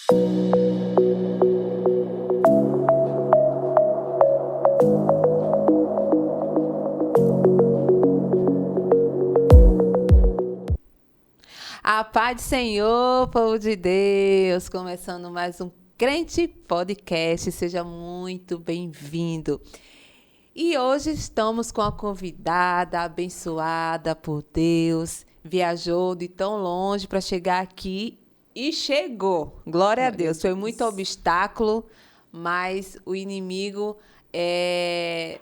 A paz do Senhor, povo de Deus, começando mais um Crente Podcast, seja muito bem-vindo. E hoje estamos com a convidada abençoada por Deus, viajou de tão longe para chegar aqui e chegou. Glória a Deus, foi muito obstáculo, mas o inimigo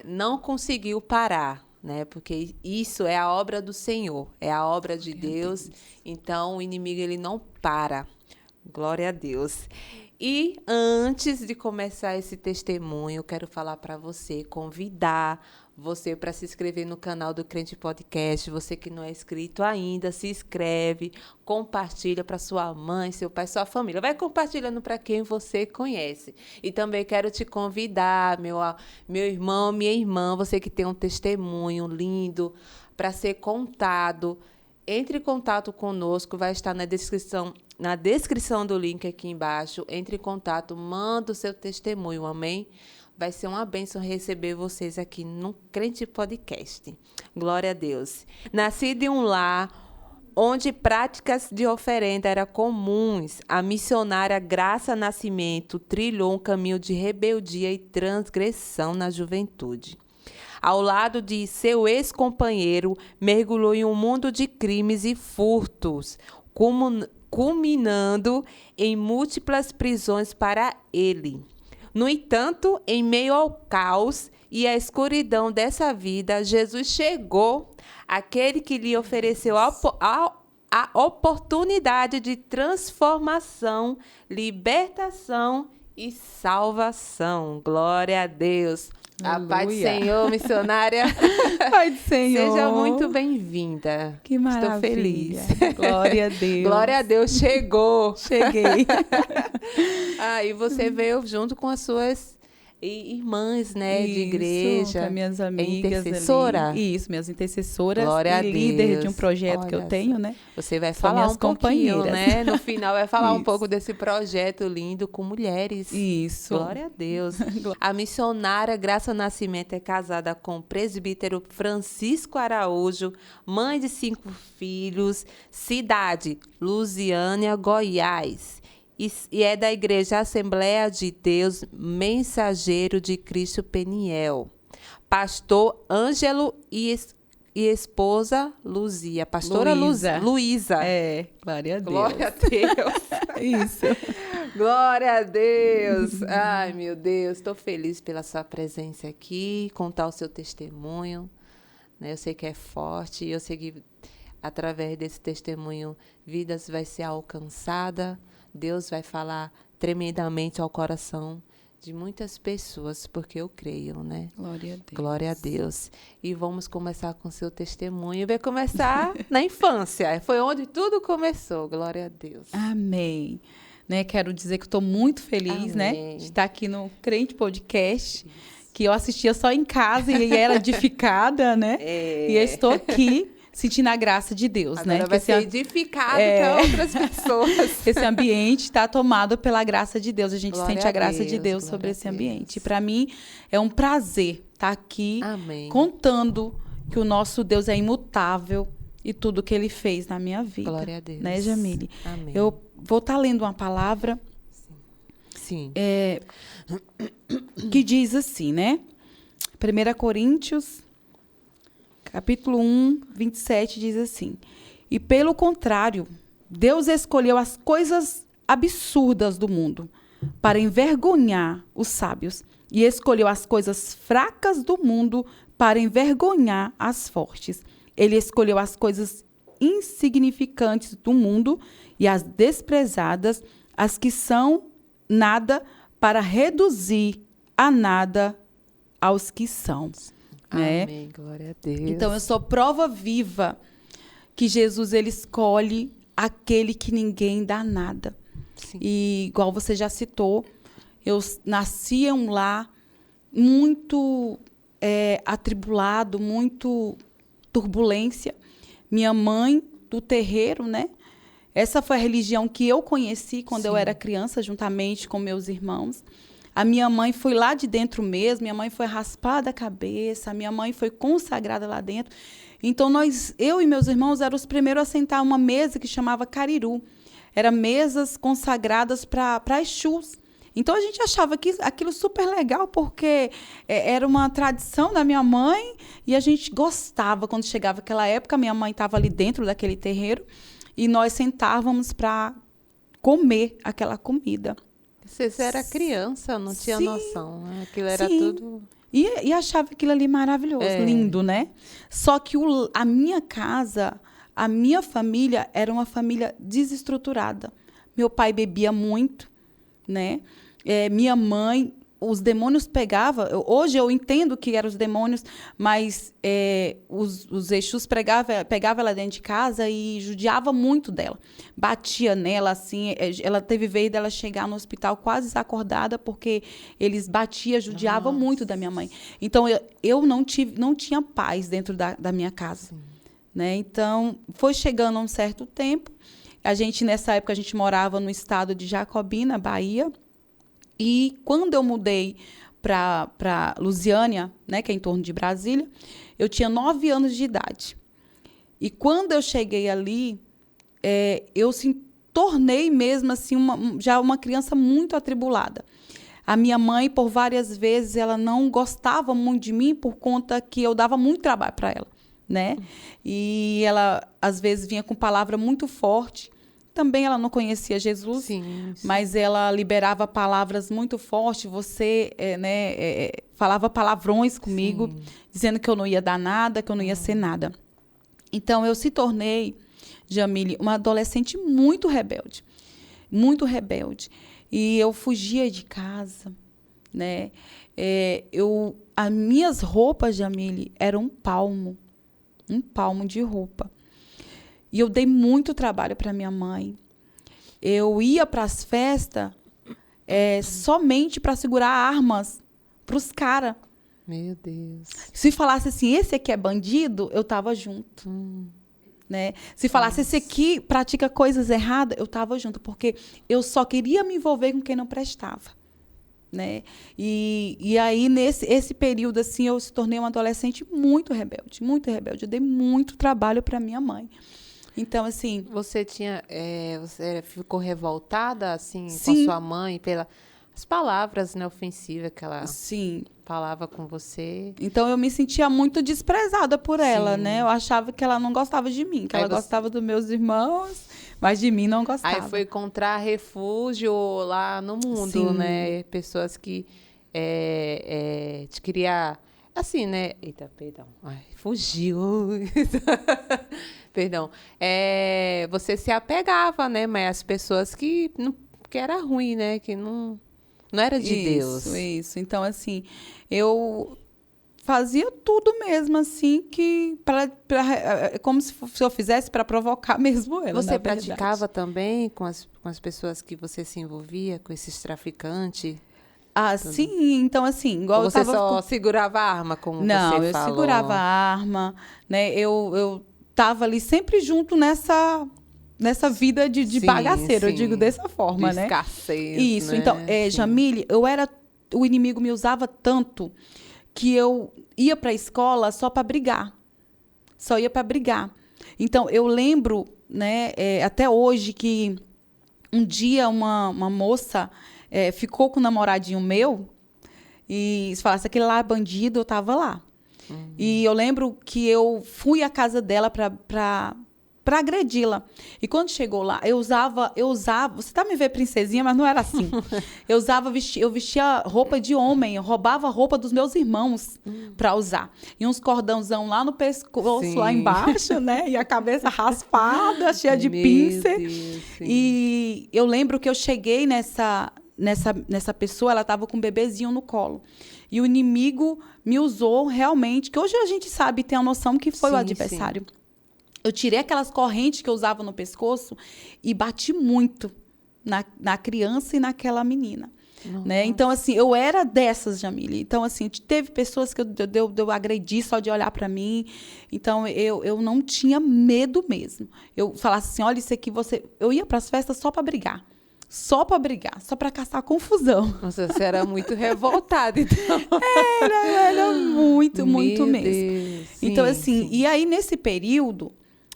não conseguiu parar. Né? Porque isso é a obra do Senhor, é a obra de Deus. Então, o inimigo ele não para. Glória a Deus. E antes de começar esse testemunho, eu quero falar para você, convidar você para se inscrever no canal do Crente Podcast. Você que não é inscrito ainda, se inscreve, compartilha para sua mãe, seu pai, sua família. Vai compartilhando para quem você conhece. E também quero te convidar, meu irmão, minha irmã, você que tem um testemunho lindo para ser contado. Entre em contato conosco, vai estar na descrição do link aqui embaixo. Entre em contato, manda o seu testemunho, amém? Vai ser uma bênção receber vocês aqui no Crente Podcast. Glória a Deus. Nasci de um lar onde práticas de oferenda eram comuns, a missionária Graça Nascimento trilhou um caminho de rebeldia e transgressão na juventude. Ao lado de seu ex-companheiro, mergulhou em um mundo de crimes e furtos, culminando em múltiplas prisões para ele. No entanto, em meio ao caos e à escuridão dessa vida, Jesus chegou, aquele que lhe ofereceu a oportunidade de transformação, libertação e salvação. Glória a Deus. Aleluia. A paz do Senhor, missionária. Paz do Senhor. Seja muito bem-vinda. Que maravilha. Estou feliz. Glória a Deus. Glória a Deus, chegou. Cheguei. E você veio junto com as suas irmãs, né, Isso, de igreja. com as minhas amigas. Intercessora? Ali. Isso, minhas intercessoras. Glória a Deus. Líder de um projeto que eu tenho, né? Você vai São falar minhas um pouquinho, companheiras. né? No final vai falar um Isso. pouco desse projeto lindo com mulheres. Isso. Glória a Deus. A missionária Graça Nascimento é casada com o presbítero Francisco Araújo, mãe de 5 filhos, cidade Lusiânia, Goiás. E é da Igreja Assembleia de Deus, Mensageiro de Cristo Peniel. Pastor Ângelo e esposa Luzia. Pastora Luísa. Glória a Deus. Glória a Deus. Isso. Glória a Deus. Ai, meu Deus, estou feliz pela sua presença aqui, contar o seu testemunho. Né? Eu sei que é forte e eu sei que através desse testemunho vidas vai ser alcançada. Deus vai falar tremendamente ao coração de muitas pessoas, porque eu creio, né? Glória a Deus. Glória a Deus. E vamos começar com o seu testemunho. Vai começar na infância. Foi onde tudo começou. Glória a Deus. Amém. Né, quero dizer que estou muito feliz, né, de estar aqui no Crente Podcast, que eu assistia só em casa e era edificada, né? E eu estou aqui sentindo a graça de Deus, agora né? Vai ser edificado para outras pessoas. Esse ambiente está tomado pela graça de Deus. A gente Glória sente a graça Deus, de Deus sobre esse ambiente. E para mim é um prazer estar aqui contando que o nosso Deus é imutável e tudo que Ele fez na minha vida. Glória a Deus. Né, Jamile? Amém. Eu vou estar lendo uma palavra Sim. Que diz assim, né? 1 Coríntios capítulo 1, 27, diz assim: E pelo contrário, Deus escolheu as coisas absurdas do mundo para envergonhar os sábios, e escolheu as coisas fracas do mundo para envergonhar as fortes. Ele escolheu as coisas insignificantes do mundo e as desprezadas, as que são nada, para reduzir a nada aos que são. Né? Amém, glória a Deus. Então, eu sou prova viva que Jesus ele escolhe aquele que ninguém dá nada. Sim. E, igual você já citou, eu nasci em um lar muito atribulado, muito turbulência. Minha mãe, do terreiro, né? Essa foi a religião que eu conheci quando eu Sim. era criança, juntamente com meus irmãos. A minha mãe foi lá de dentro mesmo, minha mãe foi raspada a cabeça, a minha mãe foi consagrada lá dentro. Então, eu e meus irmãos éramos os primeiros a sentar uma mesa que chamava cariru. Eram mesas consagradas para Exus. Então, a gente achava aquilo super legal, porque era uma tradição da minha mãe e a gente gostava. Quando chegava aquela época, minha mãe estava ali dentro daquele terreiro e nós sentávamos para comer aquela comida. Você era criança, não tinha Sim, noção, né? Aquilo era sim. tudo... E achava aquilo ali maravilhoso, lindo, né? Só que a minha casa, a minha família era uma família desestruturada. Meu pai bebia muito, né? Minha mãe, os demônios pegavam. Hoje eu entendo que eram os demônios, mas os Exus pegavam ela dentro de casa e judiava muito dela. Batia nela, assim. Ela teve vez dela chegar no hospital quase desacordada, porque eles batiam, judiavam muito da minha mãe. Então, eu não tinha paz dentro da minha casa. Né? Então, foi chegando a um certo tempo. Nessa época, a gente morava no estado de Jacobina, Bahia. E quando eu mudei para Lusiânia, né, que é em torno de Brasília, eu tinha 9 anos de idade. E quando eu cheguei ali, eu tornei mesmo assim já uma criança muito atribulada. A minha mãe, por várias vezes, ela não gostava muito de mim por conta que eu dava muito trabalho para ela, né? E ela, às vezes, vinha com palavra muito forte. Também ela não conhecia Jesus, Sim. mas ela liberava palavras muito fortes. Você falava palavrões comigo, dizendo que eu não ia dar nada, que eu não ia ser nada. Então, eu se tornei, Jamile, uma adolescente muito rebelde. Muito rebelde. E eu fugia de casa, né? As minhas roupas, Jamile, eram um palmo de roupa. E eu dei muito trabalho para minha mãe. Eu ia para as festas somente para segurar armas para os caras. Meu Deus. Se falasse assim, esse aqui é bandido, eu estava junto. Né? Se falasse, esse aqui pratica coisas erradas, eu estava junto. Porque eu só queria me envolver com quem não prestava. Né? E aí, esse período, assim, eu se tornei uma adolescente muito rebelde. Muito rebelde. Eu dei muito trabalho para minha mãe. Então, assim... Você ficou revoltada, assim, Sim. com a sua mãe, pelas palavras, né, ofensivas que ela falava com você? Então, eu me sentia muito desprezada por ela, né? Eu achava que ela não gostava de mim, que ela gostava dos meus irmãos, mas de mim não gostava. Aí foi encontrar refúgio lá no mundo, né? Pessoas que te queria... Assim, né? Eita, perdão. Ai, fugiu. Perdão. Você se apegava, né? Mas as pessoas que era ruim, né? Que não era de Deus. Isso. Então, assim, eu fazia tudo mesmo, assim, que como se eu fizesse para provocar mesmo ela. Você praticava também com as pessoas que você se envolvia, com esses traficantes? Sim, então assim, igual você só segurava a arma, como você falou? Não, eu segurava a arma, né? Eu tava ali sempre junto nessa vida de bagaceiro, eu digo dessa forma, de né? Escassez, isso, né? Então, Jamile, o inimigo me usava tanto que eu ia para a escola só para brigar. Só ia para brigar. Então, eu lembro, né, até hoje, que um dia uma moça ficou com um namoradinho meu e se falasse aquele lá é bandido, eu tava lá. E eu lembro que eu fui à casa dela para agredi-la. E quando chegou lá, eu usava, você tá me vendo princesinha, mas não era assim. Eu vestia roupa de homem, eu roubava a roupa dos meus irmãos para usar. E uns cordãozão lá no pescoço, lá embaixo, né? E a cabeça raspada, cheia de pincer. E eu lembro que eu cheguei nessa pessoa, ela estava com um bebezinho no colo. E o inimigo me usou realmente, que hoje a gente sabe, tem a noção que foi o adversário. Eu tirei aquelas correntes que eu usava no pescoço e bati muito na criança e naquela menina. né? Então, assim, eu era dessas, Jamile. Então, assim, teve pessoas que eu agredi só de olhar para mim. Então, eu não tinha medo mesmo. Eu falasse assim, olha, isso aqui você... Eu ia para as festas só para brigar. Só para brigar, só para caçar confusão. Nossa, você era muito revoltada, então. Era muito, muito Meu mesmo. Deus. Então, Sim, assim, sim. e aí, nesse período,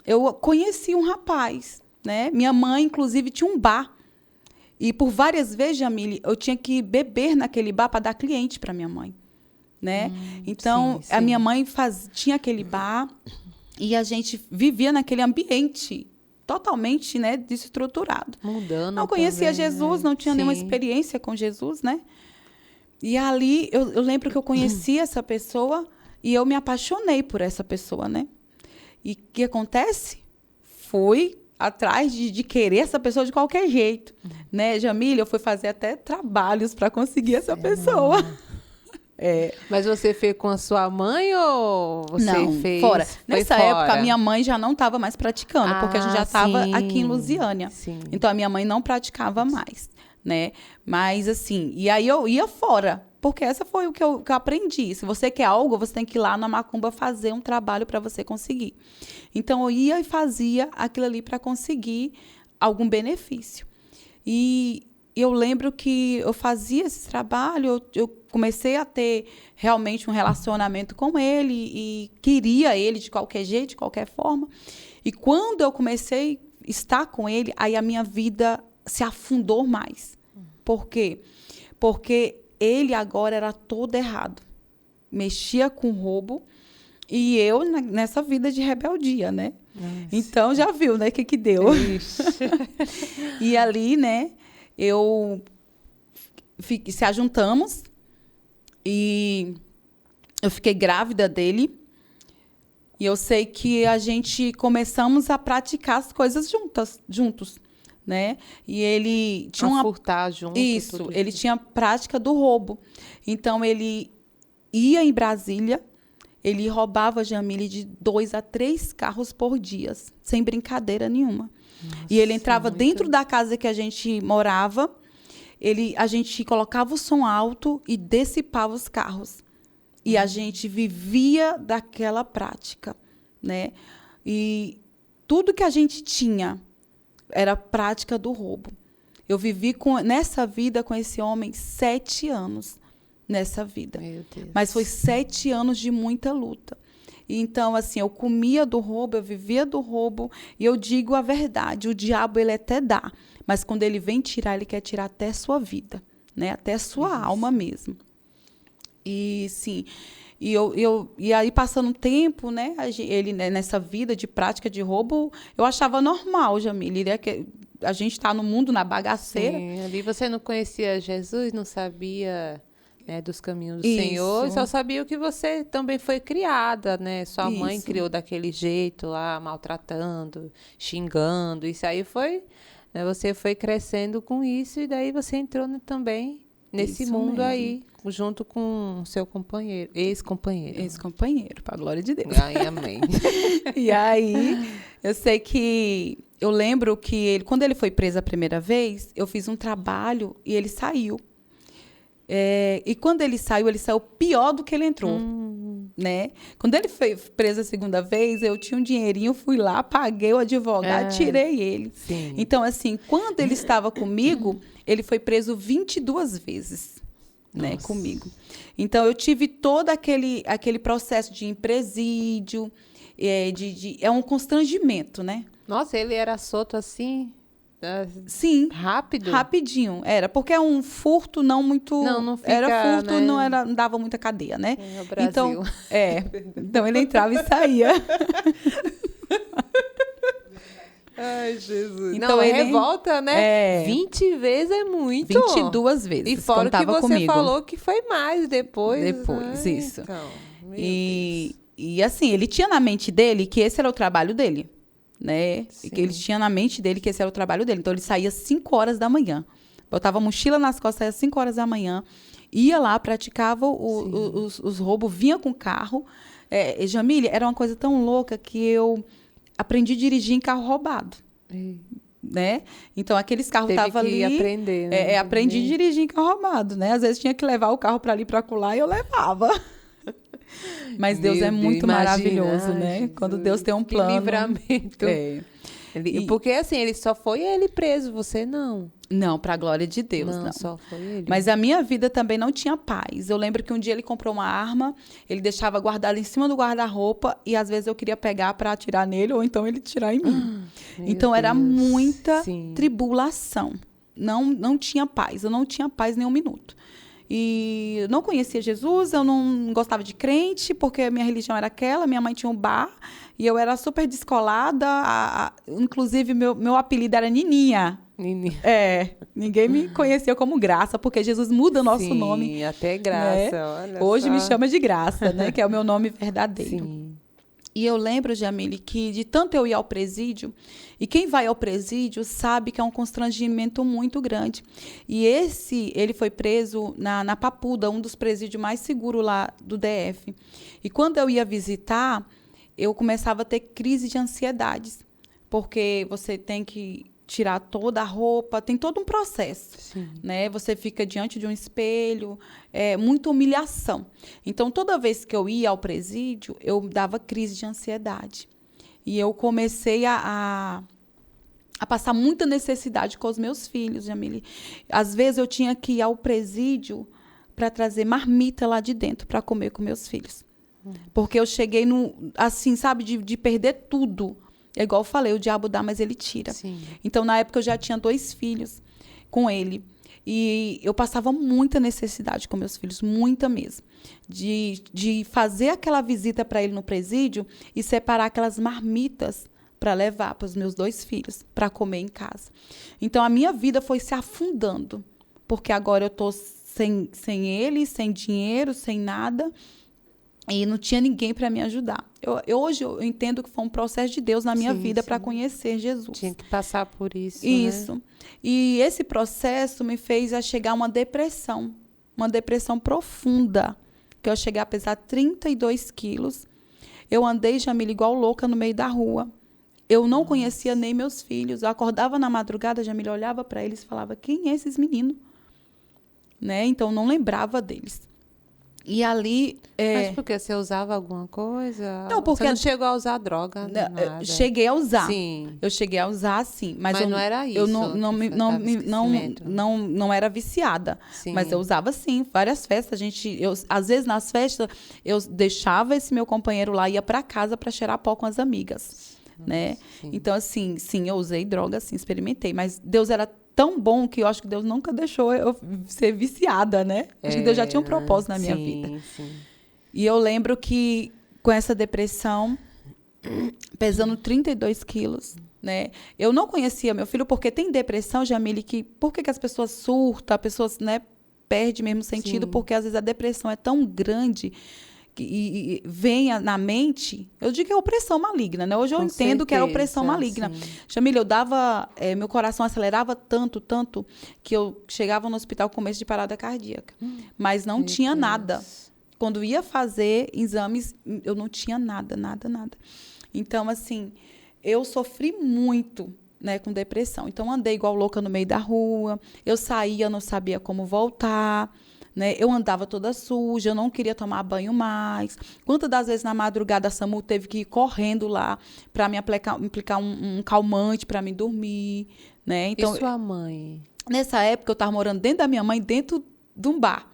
eu conheci um rapaz, né? Minha mãe, inclusive, tinha um bar. E por várias vezes, Jamile, eu tinha que beber naquele bar para dar cliente para minha mãe, né? Então, sim, a minha sim. mãe tinha aquele bar e a gente vivia naquele ambiente totalmente, né, desestruturado. Mudando Não conhecia também, Jesus, né? não tinha nenhuma Sim. experiência com Jesus, né? E ali, eu lembro que eu conheci essa pessoa e eu me apaixonei por essa pessoa, né? E o que acontece? Fui atrás de querer essa pessoa de qualquer jeito, né, Jamília? Eu fui fazer até trabalhos para conseguir essa pessoa. Mas você fez com a sua mãe ou você Não, fez... fora. Foi Nessa fora? época, a minha mãe já não estava mais praticando, porque a gente já estava sim, aqui em Lusiânia. sim. Então, a minha mãe não praticava mais, né? Mas, assim, e aí eu ia fora, porque essa foi o que eu aprendi. Se você quer algo, você tem que ir lá na macumba fazer um trabalho para você conseguir. Então, eu ia e fazia aquilo ali para conseguir algum benefício. E eu lembro que eu fazia esse trabalho, eu comecei a ter realmente um relacionamento com ele e queria ele de qualquer jeito, de qualquer forma. E quando eu comecei a estar com ele, aí a minha vida se afundou mais. Por quê? Porque ele agora era todo errado. Mexia com roubo e eu nessa vida de rebeldia, né? Nossa. Então, já viu, né, o que deu. Ixi. E ali, né, se ajuntamos e eu fiquei grávida dele. E eu sei que a gente começamos a praticar as coisas juntos, né? E ele tinha A furtar junto. Isso, tudo ele tinha prática do roubo. Então, ele ia em Brasília, ele roubava, Jamile, de 2 a 3 carros por dia, sem brincadeira nenhuma. Nossa, e ele entrava muito... dentro da casa que a gente morava, a gente colocava o som alto e dissipava os carros. E a gente vivia daquela prática, né? E tudo que a gente tinha era prática do roubo. Eu vivi nessa vida com esse homem 7 anos, nessa vida. Meu Deus. Mas foi 7 anos de muita luta. E então, assim, eu comia do roubo, eu vivia do roubo, e eu digo a verdade, o diabo, ele até dá, mas quando ele vem tirar, ele quer tirar até a sua vida, né? Até a sua alma mesmo. E, sim, e aí, passando um tempo, né, ele nessa vida de prática de roubo, eu achava normal, Jamile, né, que a gente está no mundo, na bagaceira. Sim, ali você não conhecia Jesus, não sabia, né, dos caminhos do Isso. Senhor, só sabia que você também foi criada, né? Sua mãe Isso. criou daquele jeito lá, maltratando, xingando. Isso aí foi, né, você foi crescendo com isso e daí você entrou também nesse Isso mundo mesmo. aí, junto com seu companheiro, ex-companheiro. Ex-companheiro, para a glória de Deus. Ai, amém. E aí, eu sei que... Eu lembro que quando ele foi preso a primeira vez, eu fiz um trabalho e ele saiu. E quando ele saiu pior do que ele entrou, né? Quando ele foi preso a segunda vez, eu tinha um dinheirinho, fui lá, paguei o advogado, tirei ele. Sim. Então, assim, quando ele estava comigo, ele foi preso 22 vezes, né, Nossa. comigo. Então, eu tive todo aquele processo de ir em presídio, é um constrangimento, né? Nossa, ele era solto assim? Sim. Rápido? Rapidinho, era. Porque é um furto não muito... Não fica, era furto, né? não dava muita cadeia, né? É o Brasil. Então, então ele entrava e saía. Ai, Jesus. Então, Não, ele... revolta, né? 20 vezes é muito. 22 vezes. E fora o que você comigo. falou que foi mais depois. Depois, né? isso. Então, meu Deus. E assim, ele tinha na mente dele que esse era o trabalho dele, né? Sim. Ele tinha na mente dele que esse era o trabalho dele. Então, ele saía às 5 horas da manhã. Botava a mochila nas costas, saía às 5 horas da manhã. Ia lá, praticava os roubos, vinha com o carro. Jamília, era uma coisa tão louca que eu aprendi a dirigir em carro roubado. né? Então, aqueles carros Teve estavam que ali. aprender, né? Aprendi a dirigir em carro armado, né? Às vezes tinha que levar o carro para ali, para acolá, e eu levava. Mas Deus é muito maravilhoso, né? Jesus, Quando Deus tem um que plano. livramento. Porque assim, ele só foi ele preso, você não. Não, para a glória de Deus, não. Só foi ele. Mas a minha vida também não tinha paz. Eu lembro que um dia ele comprou uma arma, ele deixava guardada em cima do guarda-roupa e às vezes eu queria pegar para atirar nele ou então ele tirar em mim. Então era muita tribulação. Não tinha paz. Eu não tinha paz nem um minuto. E eu não conhecia Jesus, eu não gostava de crente, porque a minha religião era aquela, minha mãe tinha um bar, e eu era super descolada, inclusive meu apelido era Nininha. Nininha. Ninguém me conhecia como Graça, porque Jesus muda o nosso nome. Sim, até Graça, né? olha Hoje só. Me chama de Graça, né? Que é o meu nome verdadeiro. Sim. E eu lembro, Jamile, que de tanto eu ir ao presídio, e quem vai ao presídio sabe que é um constrangimento muito grande. E ele foi preso na Papuda, um dos presídios mais seguros lá do DF. E quando eu ia visitar, eu começava a ter crise de ansiedades, porque você tem que tirar toda a roupa, tem todo um processo, né? Você fica diante de um espelho, muita humilhação. Então, toda vez que eu ia ao presídio, eu dava crise de ansiedade. E eu comecei a passar muita necessidade com os meus filhos, Jamile. Às vezes, eu tinha que ir ao presídio para trazer marmita lá de dentro, para comer com meus filhos. Porque eu cheguei, assim, sabe, de perder tudo. É igual eu falei, o diabo dá, mas ele tira. Sim. Então, na época, eu já tinha 2 filhos com ele. E eu passava muita necessidade com meus filhos, muita mesmo. De fazer aquela visita para ele no presídio e separar aquelas marmitas para levar para os meus 2 filhos, para comer em casa. Então, a minha vida foi se afundando. Porque agora eu estou sem ele, sem dinheiro, sem nada. E não tinha ninguém para me ajudar. Hoje eu entendo que foi um processo de Deus na minha vida para conhecer Jesus. Tinha que passar por isso, Isso. Né? E esse processo me fez a chegar a uma depressão profunda, que eu cheguei a pesar 32 quilos. Eu andei, Jamile, igual louca no meio da rua. Eu não conhecia nem meus filhos. Eu acordava na madrugada, Jamile, olhava para eles e falava, quem é esses meninos? Né? Então, não lembrava deles. E ali... Mas por que? Você usava alguma coisa? Não, porque... Você não chegou a usar droga? Nada. Cheguei a usar. Sim. Eu cheguei a usar, sim. Mas não era isso. Eu não era viciada. Sim. Mas eu usava, sim. Várias festas. Às vezes, nas festas, eu deixava esse meu companheiro lá e ia para casa para cheirar pó com as amigas. Né? Sim. Então, assim, sim, eu usei droga, sim, experimentei. Mas Deus era tão bom que eu acho que Deus nunca deixou eu ser viciada, né? Acho que Deus já tinha um propósito na minha vida. Sim. E eu lembro que com essa depressão, pesando 32 quilos, né? Eu não conhecia meu filho, porque tem depressão, Jamile, que por que as pessoas surtam, as pessoas, né, perdem mesmo sentido, porque às vezes a depressão é tão grande e vem na mente, eu digo que é opressão maligna, né? Hoje eu entendo que era opressão maligna. Jamile, meu coração acelerava tanto, que eu chegava no hospital com começo de parada cardíaca. Mas não tinha nada. Quando ia fazer exames, eu não tinha nada. Então, assim, eu sofri muito, né, com depressão. Então, andei igual louca no meio da rua, eu saía, não sabia como voltar, né? Eu andava toda suja, eu não queria tomar banho mais. Quantas das vezes na madrugada a Samu teve que ir correndo lá para me aplicar um calmante para me dormir, né? Então, e sua mãe? Nessa época eu estava morando dentro da minha mãe, dentro de um bar.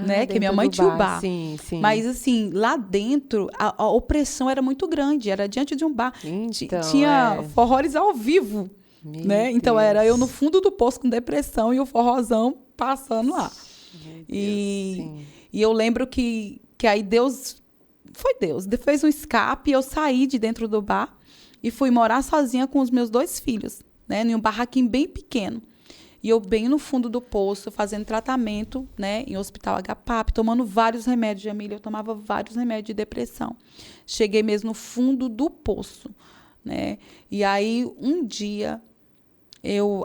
Né? Que minha mãe tinha o bar. Sim. Mas, assim, lá dentro, a opressão era muito grande. Era diante de um bar. Então, tinha forrós ao vivo. Né? Então, era eu no fundo do poço com depressão e o forrozão passando lá. E eu lembro que aí Deus... Foi Deus. Fez um escape, eu saí de dentro do bar e fui morar sozinha com os meus 2 filhos. Né? Em um barraquinho bem pequeno. E eu bem no fundo do poço, fazendo tratamento, né, em hospital HPAP, tomando vários remédios, Jamile. Eu tomava vários remédios de depressão. Cheguei mesmo no fundo do poço, né? E aí, um dia,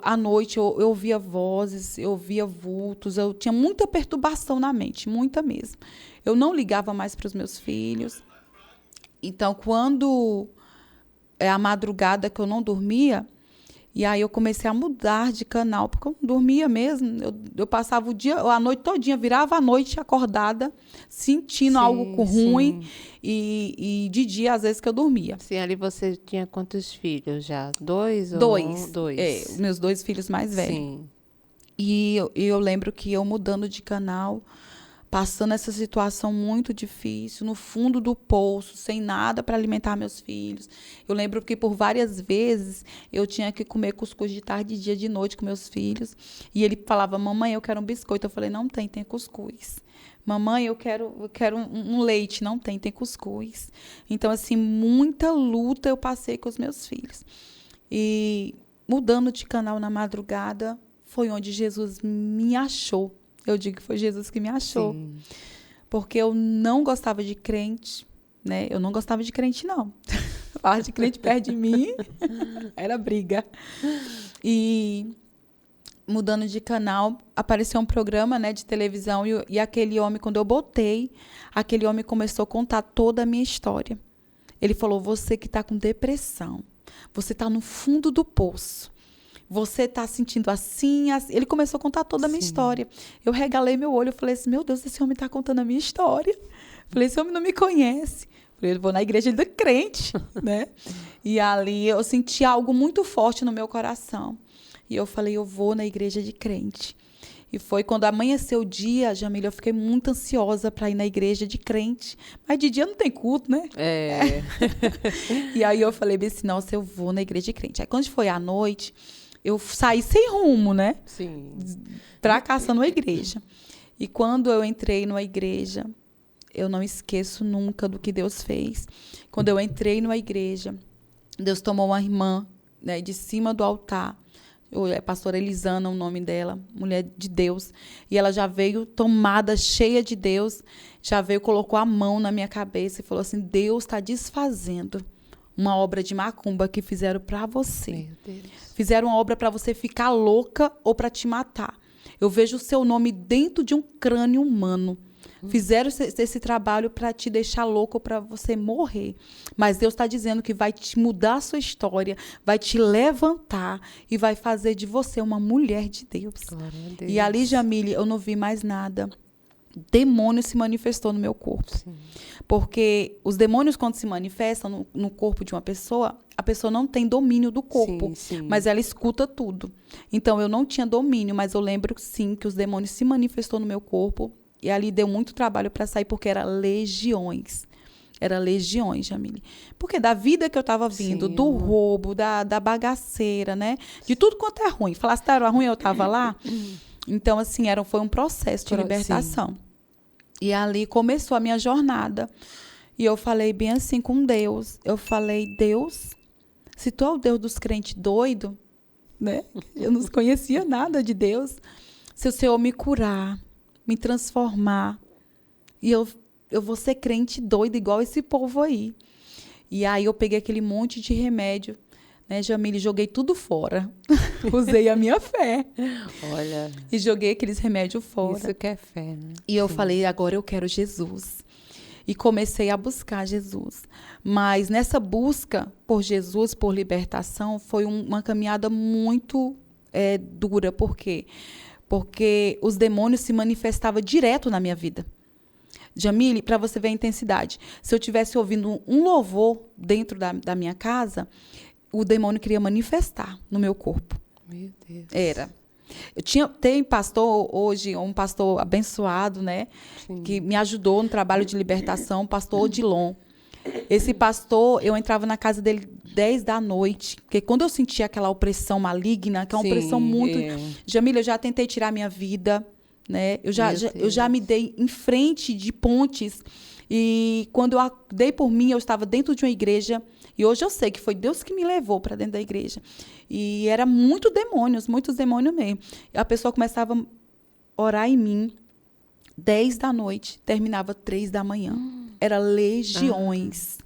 à noite, eu ouvia vozes, eu via vultos, eu tinha muita perturbação na mente, muita mesmo. Eu não ligava mais para os meus filhos. Então, quando a madrugada que eu não dormia, E aí eu comecei a mudar de canal, porque eu não dormia mesmo. Eu passava o dia, a noite todinha, virava a noite acordada, sentindo algo ruim. E de dia, às vezes, que eu dormia. Sim, ali você tinha quantos filhos já? Dois? Dois. Meus 2 filhos mais velhos. Sim. E eu lembro que eu mudando de canal, passando essa situação muito difícil, no fundo do poço, sem nada para alimentar meus filhos. Eu lembro que por várias vezes eu tinha que comer cuscuz de tarde, de dia, de noite com meus filhos. E ele falava, mamãe, eu quero um biscoito. Eu falei, não tem cuscuz. Mamãe, eu quero um leite. Não tem cuscuz. Então, assim, muita luta eu passei com os meus filhos. E mudando de canal na madrugada, foi onde Jesus me achou. Eu digo que foi Jesus que me achou. Sim. Porque eu não gostava de crente, né? Eu não gostava de crente, não. Falar de crente perto de mim era briga. E mudando de canal, apareceu um programa, né, de televisão e aquele homem, quando eu botei, aquele homem começou a contar toda a minha história. Ele falou, você que está com depressão, você está no fundo do poço. Você está sentindo assim, assim. Ele começou a contar toda a minha história. Eu regalei meu olho, eu falei assim, meu Deus, esse homem está contando a minha história. Falei, esse homem não me conhece. Falei, eu vou na igreja do crente, né? E ali eu senti algo muito forte no meu coração. E eu falei, eu vou na igreja de crente. E foi quando amanheceu o dia, Jamília, eu fiquei muito ansiosa para ir na igreja de crente. Mas de dia não tem culto, né? E aí eu falei assim, nossa, eu vou na igreja de crente. Aí quando foi à noite, eu saí sem rumo, né? Sim. Pra caçando a igreja. E quando eu entrei numa igreja, eu não esqueço nunca do que Deus fez. Quando eu entrei numa igreja, Deus tomou uma irmã, né, de cima do altar. É pastora Elisana o nome dela, mulher de Deus. E ela já veio tomada, cheia de Deus. Já veio, colocou a mão na minha cabeça e falou assim, Deus está desfazendo uma obra de macumba que fizeram para você. Meu Deus. Fizeram uma obra para você ficar louca ou para te matar. Eu vejo o seu nome dentro de um crânio humano. Fizeram esse trabalho para te deixar louco ou para você morrer. Mas Deus está dizendo que vai te mudar a sua história, vai te levantar e vai fazer de você uma mulher de Deus. Glória a Deus. E ali, Jamília, eu não vi mais nada. Demônio se manifestou no meu corpo. Sim. Porque os demônios, quando se manifestam no corpo de uma pessoa, a pessoa não tem domínio do corpo, sim. mas ela escuta tudo. Então, eu não tinha domínio, mas eu lembro, sim, que os demônios se manifestou no meu corpo e ali deu muito trabalho para sair, porque era legiões. Era legiões, Jamile. Porque da vida que eu estava vindo, Sim, do roubo, da bagaceira, né? De tudo quanto é ruim. Falasse que era ruim, eu estava lá. Então, assim, foi um processo de libertação. Sim. E ali começou a minha jornada. E eu falei bem assim com Deus. Eu falei, Deus, se tu é o Deus dos crentes doidos, né? Eu não conhecia nada de Deus. Se o Senhor me curar, me transformar, e eu vou ser crente doido igual esse povo aí. E aí eu peguei aquele monte de remédio, né, Jamile, joguei tudo fora. Usei a minha fé. Olha. E joguei aqueles remédios fora. Isso que é fé, né? E eu falei, agora eu quero Jesus. E comecei a buscar Jesus. Mas nessa busca por Jesus, por libertação, foi uma caminhada muito dura. Por quê? Porque os demônios se manifestavam direto na minha vida. Jamile, para você ver a intensidade. Se eu estivesse ouvindo um louvor dentro da minha casa, o demônio queria manifestar no meu corpo. Meu Deus. Era. Tem pastor hoje, um pastor abençoado, né? Sim. Que me ajudou no trabalho de libertação, pastor Odilon. Esse pastor, eu entrava na casa dele 10 da noite, porque quando eu sentia aquela opressão maligna, que é uma opressão muito... Jamila, eu já tentei tirar minha vida, né? Eu já me dei em frente de pontes, e quando eu dei por mim, eu estava dentro de uma igreja, e hoje eu sei que foi Deus que me levou para dentro da igreja. E era muitos demônios mesmo. E a pessoa começava a orar em mim, 10 da noite, terminava 3 da manhã. Era legiões.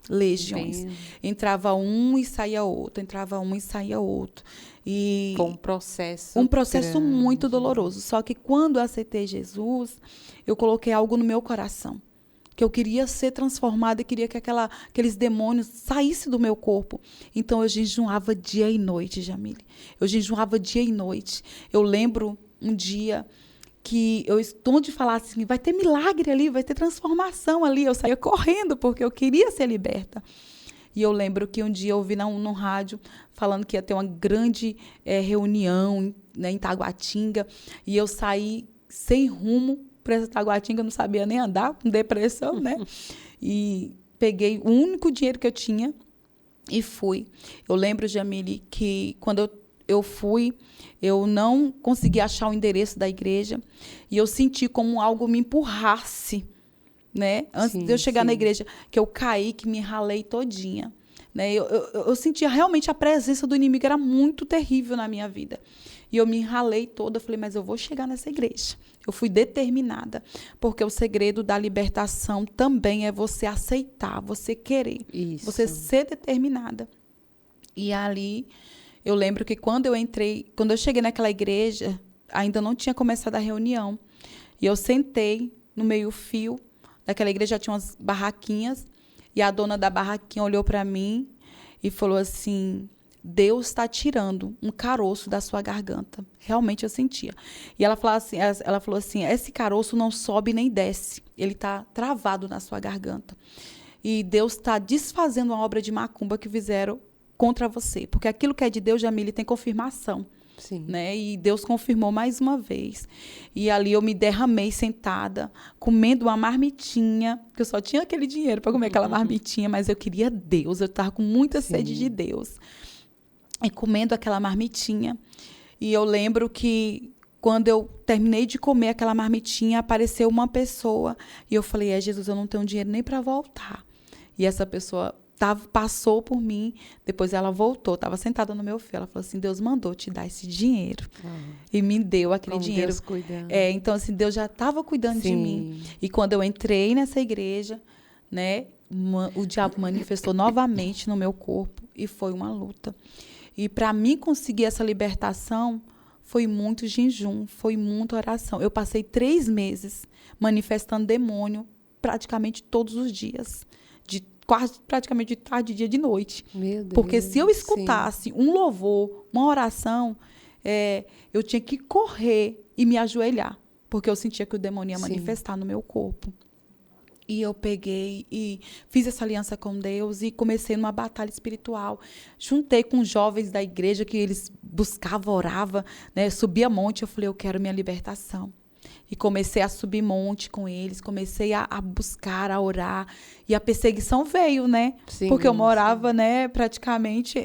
Legiões. Bem... Entrava um e saía outro. Entrava um e saía outro. E foi um processo. Um processo grande, muito doloroso. Só que quando eu aceitei Jesus, eu coloquei algo no meu coração. que eu queria ser transformada e queria que aqueles demônios saíssem do meu corpo. Então, eu jejuava dia e noite, Jamile. Eu jejuava dia e noite. Eu lembro um dia que eu estou de falar assim, vai ter milagre ali, vai ter transformação ali. Eu saía correndo porque eu queria ser liberta. E eu lembro que um dia eu ouvi no rádio falando que ia ter uma grande reunião, né, em Taguatinga, e eu saí sem rumo para essa Taguatinga, não sabia nem andar, com depressão, né? E peguei o único dinheiro que eu tinha e fui. Eu lembro, Jamile, que quando eu fui, eu não consegui achar o endereço da igreja e eu senti como algo me empurrasse, né? Antes de eu chegar na igreja, que eu caí, que me ralei todinha, né? Eu sentia realmente a presença do inimigo, era muito terrível na minha vida. E eu me ralei toda, falei, mas eu vou chegar nessa igreja. Eu fui determinada, porque o segredo da libertação também é você aceitar, você querer, você ser determinada. E ali, eu lembro que quando eu cheguei naquela igreja, ainda não tinha começado a reunião. E eu sentei no meio-fio daquela igreja, já tinha umas barraquinhas, e a dona da barraquinha olhou para mim e falou assim, Deus está tirando um caroço da sua garganta. Realmente eu sentia. E ela falou assim, esse caroço não sobe nem desce, ele está travado na sua garganta. E Deus está desfazendo uma obra de macumba que fizeram contra você, porque aquilo que é de Deus, Jamile, tem confirmação. Sim. Né? E Deus confirmou mais uma vez. E ali eu me derramei sentada, comendo uma marmitinha, porque eu só tinha aquele dinheiro para comer aquela marmitinha, mas eu queria Deus, eu estava com muita sede de Deus. E comendo aquela marmitinha. E eu lembro que quando eu terminei de comer aquela marmitinha, apareceu uma pessoa. E eu falei, Jesus, eu não tenho dinheiro nem para voltar. E essa pessoa passou por mim, depois ela voltou, estava sentada no meu fio, ela falou assim, Deus mandou te dar esse dinheiro. E me deu aquele dinheiro. Deus cuidando. Então, assim, Deus já estava cuidando de mim. E quando eu entrei nessa igreja, né, o diabo manifestou novamente no meu corpo e foi uma luta. E para mim conseguir essa libertação, foi muito jejum, foi muita oração. Eu passei 3 meses manifestando demônio praticamente todos os dias, quase praticamente de tarde, de dia, de noite. Meu Deus, porque se eu escutasse um louvor, uma oração, eu tinha que correr e me ajoelhar, porque eu sentia que o demônio ia manifestar no meu corpo. E eu peguei e fiz essa aliança com Deus e comecei numa batalha espiritual. Juntei com jovens da igreja que eles buscavam, oravam, né? Subia monte, eu falei, eu quero minha libertação. E comecei a subir monte com eles, comecei a buscar, a orar. E a perseguição veio, né? Porque eu morava, né, praticamente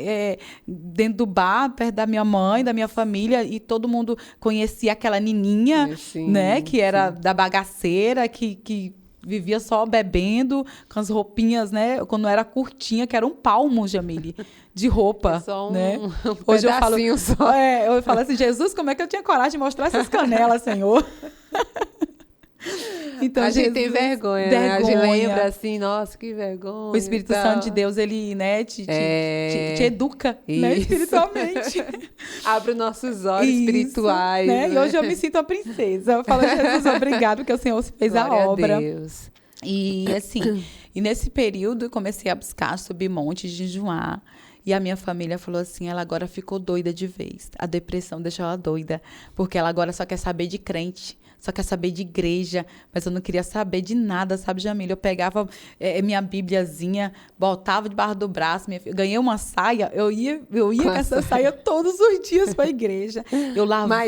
dentro do bar, perto da minha mãe, da minha família, e todo mundo conhecia aquela nininha, né, que era da bagaceira, que vivia só bebendo, com as roupinhas, né? Quando era curtinha, que era um palmo, Jamile, de roupa. Só né? um Hoje pedacinho eu só. Eu falo assim, Jesus, como é que eu tinha coragem de mostrar essas canelas, Senhor? Então, a gente tem vergonha, né? A gente lembra assim, nossa, que vergonha. O Espírito Santo de Deus, ele, né, te educa, né, espiritualmente. Abre os nossos olhos espirituais. Né? E hoje eu me sinto a princesa. Eu falo, Jesus, obrigado, porque o Senhor fez Glória a obra. A Deus. E assim, nesse período eu comecei a buscar, subir monte, jejuar. E a minha família falou assim, ela agora ficou doida de vez. A depressão deixou ela doida, porque ela agora só quer saber de crente, só quer saber de igreja, mas eu não queria saber de nada, sabe, Jamile? Eu pegava minha bibliazinha, botava debaixo do braço, minha filha, ganhei uma saia, eu ia com essa saia todos os dias para a igreja. Eu lavava.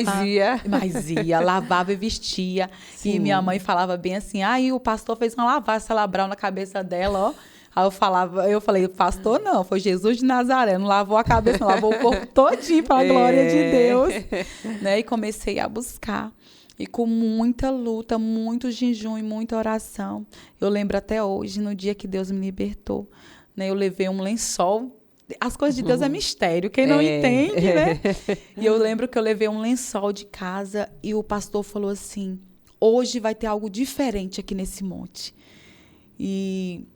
Mas ia, lavava e vestia. Sim. E minha mãe falava bem assim, o pastor fez uma lavagem cerebral na cabeça dela, ó. Aí eu falei, pastor não, foi Jesus de Nazaré, não lavou a cabeça, não, lavou o corpo todinho para a glória de Deus. Né? E comecei a buscar. E com muita luta, muito jejum e muita oração. Eu lembro até hoje, no dia que Deus me libertou, né? Eu levei um lençol. As coisas de Deus é mistério, quem não entende, né? E eu lembro que eu levei um lençol de casa e o pastor falou assim, hoje vai ter algo diferente aqui nesse monte. E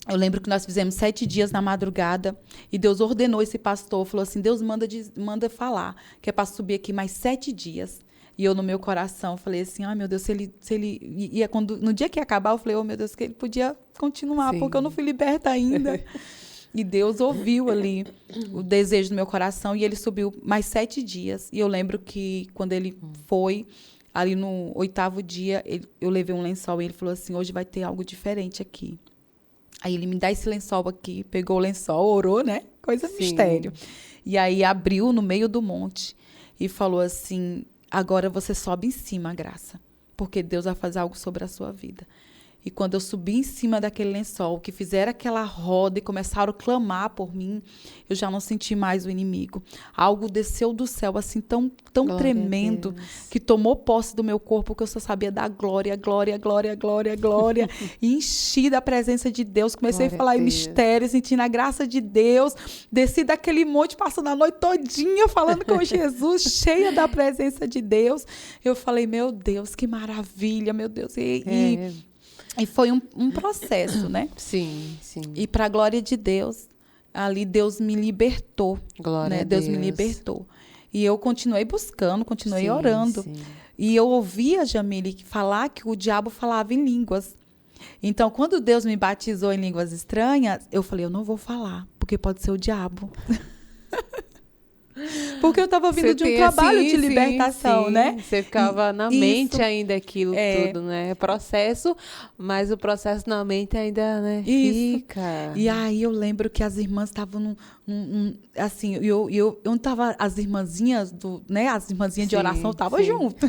eu lembro que nós fizemos 7 dias na madrugada e Deus ordenou esse pastor, falou assim, Deus manda falar, que é para subir aqui mais 7 dias. E eu, no meu coração, falei assim, ai, meu Deus, se ele ia, no dia que ia acabar, eu falei, oh, meu Deus, que ele podia continuar, porque eu não fui liberta ainda. E Deus ouviu ali o desejo do meu coração e ele subiu mais 7 dias. E eu lembro que quando ele foi, ali no 8º dia, eu levei um lençol e ele falou assim, hoje vai ter algo diferente aqui. Aí ele me dá esse lençol aqui, pegou o lençol, orou, né? Coisa mistério. E aí abriu no meio do monte e falou assim, agora você sobe em cima, Graça, porque Deus vai fazer algo sobre a sua vida. E quando eu subi em cima daquele lençol, que fizeram aquela roda e começaram a clamar por mim, eu já não senti mais o inimigo. Algo desceu do céu, assim, tão tremendo, que tomou posse do meu corpo, que eu só sabia dar glória, glória, glória, glória, glória. E enchi da presença de Deus. Comecei a falar em mistérios, sentindo a graça de Deus. Desci daquele monte, passando a noite todinha falando com Jesus, cheia da presença de Deus. Eu falei, meu Deus, que maravilha, meu Deus. E foi um processo, né? Sim. E para a glória de Deus, ali Deus me libertou. Glória a Deus me libertou. E eu continuei buscando, continuei orando. Sim. E eu ouvia, Jamile, falar que o diabo falava em línguas. Então, quando Deus me batizou em línguas estranhas, eu falei, eu não vou falar, porque pode ser o diabo. Porque eu estava vindo de um trabalho de libertação, né? Você ficava na mente ainda aquilo tudo, né? Processo, mas o processo na mente ainda, né? Fica. E aí eu lembro que as irmãs estavam assim, eu não estava, as irmãzinhas as irmãzinhas de oração estavam junto.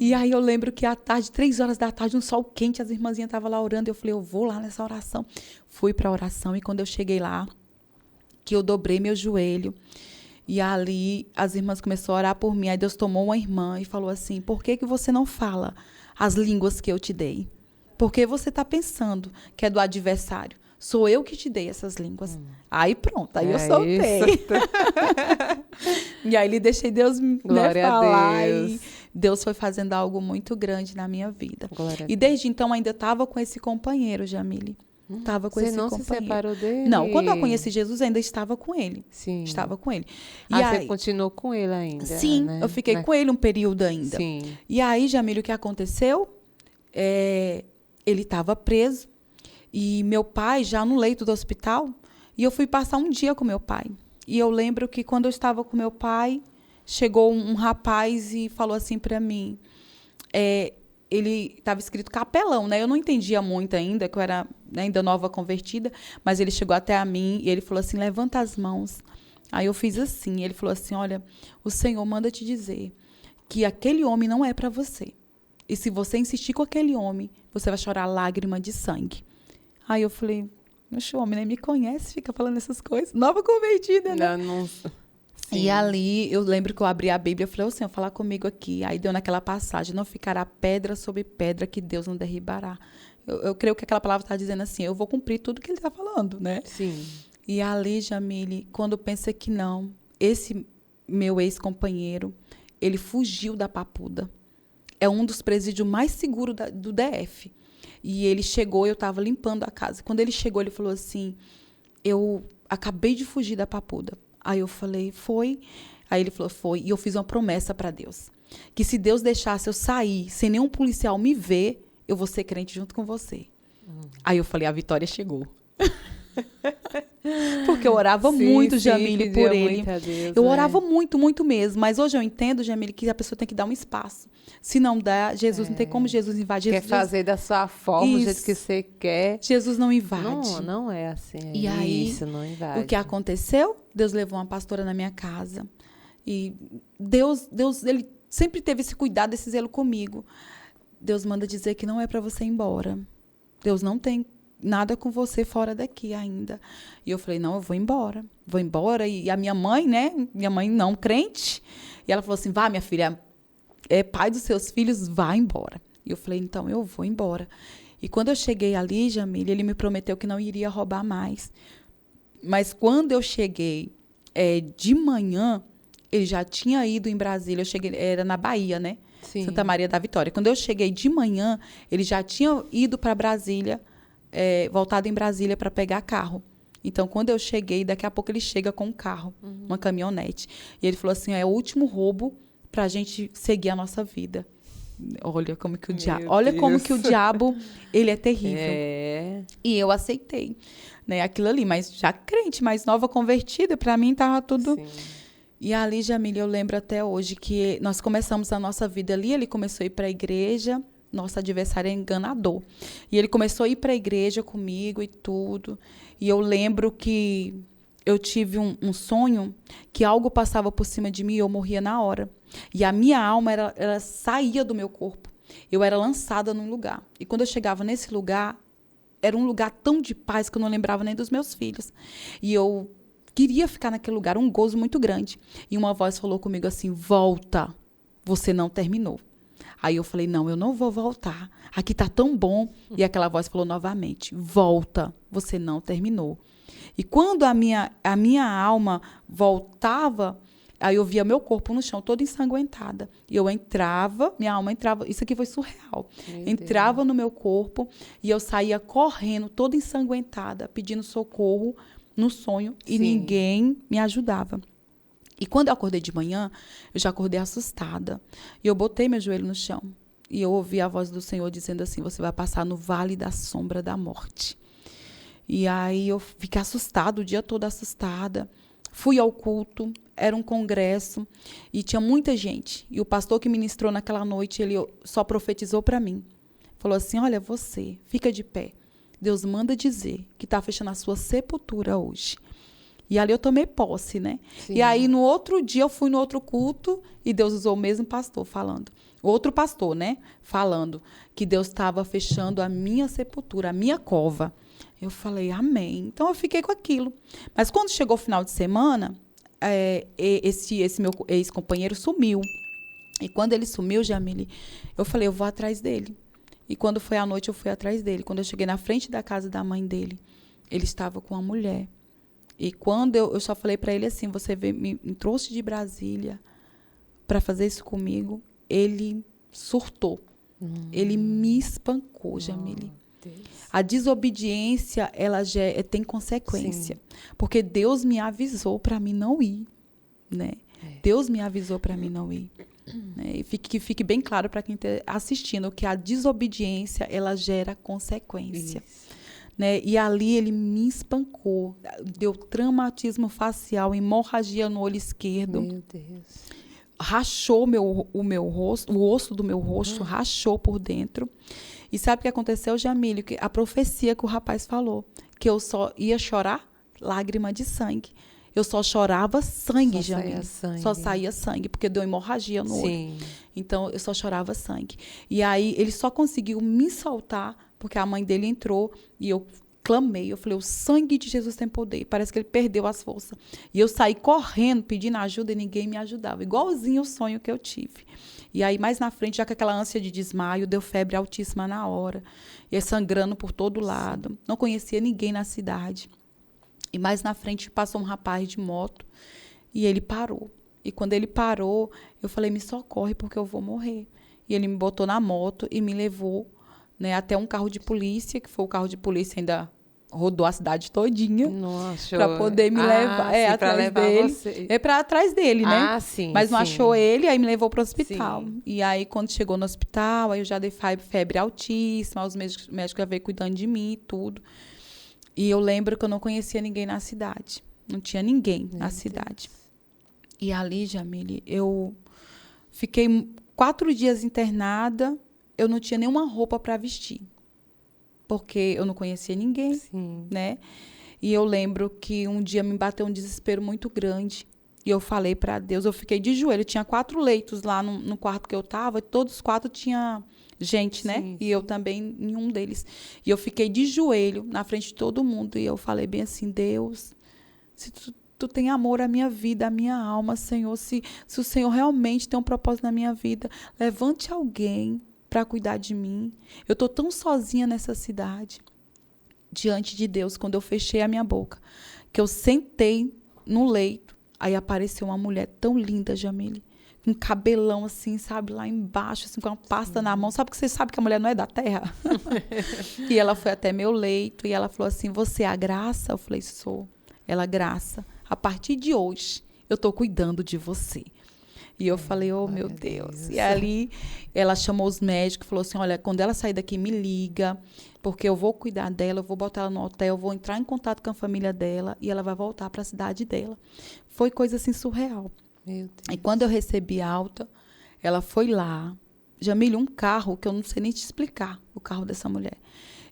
E aí eu lembro que à tarde, 3 horas da tarde, um sol quente, as irmãzinhas estavam lá orando, eu falei, eu vou lá nessa oração. Fui para a oração e quando eu cheguei lá, que eu dobrei meu joelho. E ali as irmãs começaram a orar por mim. Aí Deus tomou uma irmã e falou assim, por que você não fala as línguas que eu te dei? Porque você está pensando que é do adversário. Sou eu que te dei essas línguas. Aí pronto, aí eu soltei. E aí deixei Deus falar. E Deus foi fazendo algo muito grande na minha vida. E desde então ainda estava com esse companheiro, Jamile. Estava com esse companheiro. Você não se separou dele? Não, quando eu conheci Jesus, ainda estava com ele. Sim. Estava com ele. E aí, você continuou com ele ainda? Sim, né? Eu fiquei com ele um período ainda. Sim. E aí, Jamile, o que aconteceu? Ele estava preso. E meu pai, já no leito do hospital, e eu fui passar um dia com meu pai. E eu lembro que quando eu estava com meu pai, chegou um rapaz e falou assim para mim... ele estava escrito capelão, né? Eu não entendia muito ainda, que eu era ainda nova convertida, mas ele chegou até a mim e ele falou assim, levanta as mãos. Aí eu fiz assim, ele falou assim, olha, o Senhor manda te dizer que aquele homem não é para você. E se você insistir com aquele homem, você vai chorar lágrima de sangue. Aí eu falei, o homem nem me conhece, fica falando essas coisas. Nova convertida, né? Não. Sim. E ali, eu lembro que eu abri a Bíblia e falei, Senhor, fala comigo aqui. Aí deu naquela passagem, não ficará pedra sobre pedra que Deus não derribará. Eu creio que aquela palavra está dizendo assim, eu vou cumprir tudo que ele está falando, né? Sim. E ali, Jamile, quando eu pensei que não, esse meu ex-companheiro, ele fugiu da Papuda. É um dos presídios mais seguros do DF. E ele chegou, eu estava limpando a casa. Quando ele chegou, ele falou assim, eu acabei de fugir da Papuda. Aí eu falei, foi? Aí ele falou, foi. E eu fiz uma promessa para Deus. Que se Deus deixasse eu sair sem nenhum policial me ver, eu vou ser crente junto com você. Aí eu falei, a vitória chegou. Porque eu orava muito, Jamile, por ele. Deus, eu orava muito, muito mesmo. Mas hoje eu entendo, Jamile, que a pessoa tem que dar um espaço. Se não dá, Jesus não tem como Jesus invadir. Quer fazer da sua forma, do jeito que você quer. Jesus não invade. Não é assim. E aí, isso, não invade. O que aconteceu? Deus levou uma pastora na minha casa. E Deus, ele sempre teve esse cuidado, esse zelo comigo. Deus manda dizer que não é para você ir embora. Deus não tem nada com você fora daqui ainda. E eu falei, não, eu vou embora. Vou embora. E a minha mãe, né? Minha mãe não crente. E ela falou assim, vá, minha filha, é pai dos seus filhos, vá embora. E eu falei, então, eu vou embora. E quando eu cheguei ali, Jamile, ele me prometeu que não iria roubar mais. Mas quando eu cheguei de manhã, ele já tinha ido em Brasília. Eu cheguei, era na Bahia, né? Sim. Santa Maria da Vitória. Quando eu cheguei de manhã, ele já tinha ido para Brasília, voltado em Brasília para pegar carro. Então, quando eu cheguei, daqui a pouco ele chega com um carro, uma caminhonete. E ele falou assim, é o último roubo para a gente seguir a nossa vida. Olha como que o diabo, ele é terrível. E eu aceitei, né, aquilo ali, mas já crente, mais nova, convertida, para mim tava tudo. Sim. E ali, Jamile, eu lembro até hoje que nós começamos a nossa vida ali, ele começou a ir para a igreja, nosso adversário é enganador. E ele começou a ir para a igreja comigo e tudo. E eu lembro que eu tive um sonho que algo passava por cima de mim e eu morria na hora. E a minha alma, ela saía do meu corpo. Eu era lançada num lugar. E quando eu chegava nesse lugar, era um lugar tão de paz que eu não lembrava nem dos meus filhos. E eu queria ficar naquele lugar, um gozo muito grande. E uma voz falou comigo assim, volta, você não terminou. Aí eu falei, não, eu não vou voltar. Aqui tá tão bom. E aquela voz falou novamente, volta, você não terminou. E quando a minha alma voltava, aí eu via meu corpo no chão, toda ensanguentada. E eu entrava, minha alma entrava, isso aqui foi surreal. Entrava no meu corpo e eu saía correndo, toda ensanguentada, pedindo socorro no sonho. E ninguém me ajudava. E quando eu acordei de manhã, eu já acordei assustada. E eu botei meu joelho no chão. E eu ouvi a voz do Senhor dizendo assim, você vai passar no vale da sombra da morte. E aí eu fiquei assustada, o dia todo assustada. Fui ao culto, era um congresso e tinha muita gente. E o pastor que ministrou naquela noite, ele só profetizou para mim. Falou assim, olha, você, fica de pé. Deus manda dizer que está fechando a sua sepultura hoje. E ali eu tomei posse, né? Sim. E aí no outro dia eu fui no outro culto e Deus usou o mesmo pastor falando. Outro pastor, né? Falando que Deus estava fechando a minha sepultura, a minha cova. Eu falei, amém. Então, eu fiquei com aquilo. Mas quando chegou o final de semana, esse meu ex-companheiro sumiu. E quando ele sumiu, Jamile, eu falei, eu vou atrás dele. E quando foi à noite, eu fui atrás dele. Quando eu cheguei na frente da casa da mãe dele, ele estava com uma mulher. E quando eu só falei para ele assim, você me trouxe de Brasília para fazer isso comigo, ele surtou. Ele me espancou, Jamile. A desobediência, ela já tem consequência. Sim. Porque Deus me avisou para mim não ir, né? Deus me avisou para mim não ir. Né? E que fique bem claro para quem está assistindo que a desobediência, ela gera consequência. Né? E ali ele me espancou. Deu traumatismo facial, hemorragia no olho esquerdo. Meu Deus. Rachou o meu rosto, o osso do meu rosto rachou por dentro. E sabe o que aconteceu, Jamile? A profecia que o rapaz falou, que eu só ia chorar lágrima de sangue. Eu só chorava sangue, Jamile. Só saía sangue, porque deu hemorragia no olho. Então, eu só chorava sangue. E aí, ele só conseguiu me soltar, porque a mãe dele entrou e eu clamei. Eu falei, o sangue de Jesus tem poder. Parece que ele perdeu as forças. E eu saí correndo, pedindo ajuda e ninguém me ajudava. Igualzinho o sonho que eu tive. E aí, mais na frente, já com aquela ânsia de desmaio, deu febre altíssima na hora. E sangrando por todo lado. Sim. Não conhecia ninguém na cidade. E mais na frente, passou um rapaz de moto. E ele parou. E quando ele parou, eu falei, me socorre, porque eu vou morrer. E ele me botou na moto e me levou, né, até um carro de polícia, que foi o carro de polícia ainda rodou a cidade todinha para poder me levar, atrás dele. Você. É para atrás dele, né? Sim, mas não achou ele, aí me levou para o hospital. Sim. E aí quando chegou no hospital, aí eu já dei febre altíssima, os médicos já veio cuidando de mim e tudo. E eu lembro que eu não conhecia ninguém na cidade. Não tinha ninguém na cidade. E ali, Jamile, eu fiquei 4 dias internada, eu não tinha nenhuma roupa para vestir. Porque eu não conhecia ninguém, Sim. né? E eu lembro que um dia me bateu um desespero muito grande. E eu falei para Deus, eu fiquei de joelho. Tinha 4 leitos lá no quarto que eu estava, e todos os 4 tinha gente, né? Sim. E eu também em um deles. E eu fiquei de joelho na frente de todo mundo. E eu falei bem assim, Deus, se tu tem amor à minha vida, à minha alma, Senhor, se o Senhor realmente tem um propósito na minha vida, levante alguém para cuidar de mim. Eu estou tão sozinha nessa cidade. Diante de Deus, quando eu fechei a minha boca, que eu sentei no leito, aí apareceu uma mulher tão linda, Jamile, com um cabelão assim, sabe, lá embaixo, assim, com uma pasta na mão. Sabe que você sabe que a mulher não é da terra? E ela foi até meu leito e ela falou assim, você é a Graça? Eu falei, sou. Ela, Graça, a partir de hoje, eu estou cuidando de você. E eu falei, oh, meu Deus. E ali, ela chamou os médicos, falou assim, olha, quando ela sair daqui, me liga, porque eu vou cuidar dela, eu vou botar ela no hotel, vou entrar em contato com a família dela e ela vai voltar para a cidade dela. Foi coisa assim surreal. Meu Deus. E quando eu recebi alta, ela foi lá, Jamília, um carro que eu não sei nem te explicar, o carro dessa mulher.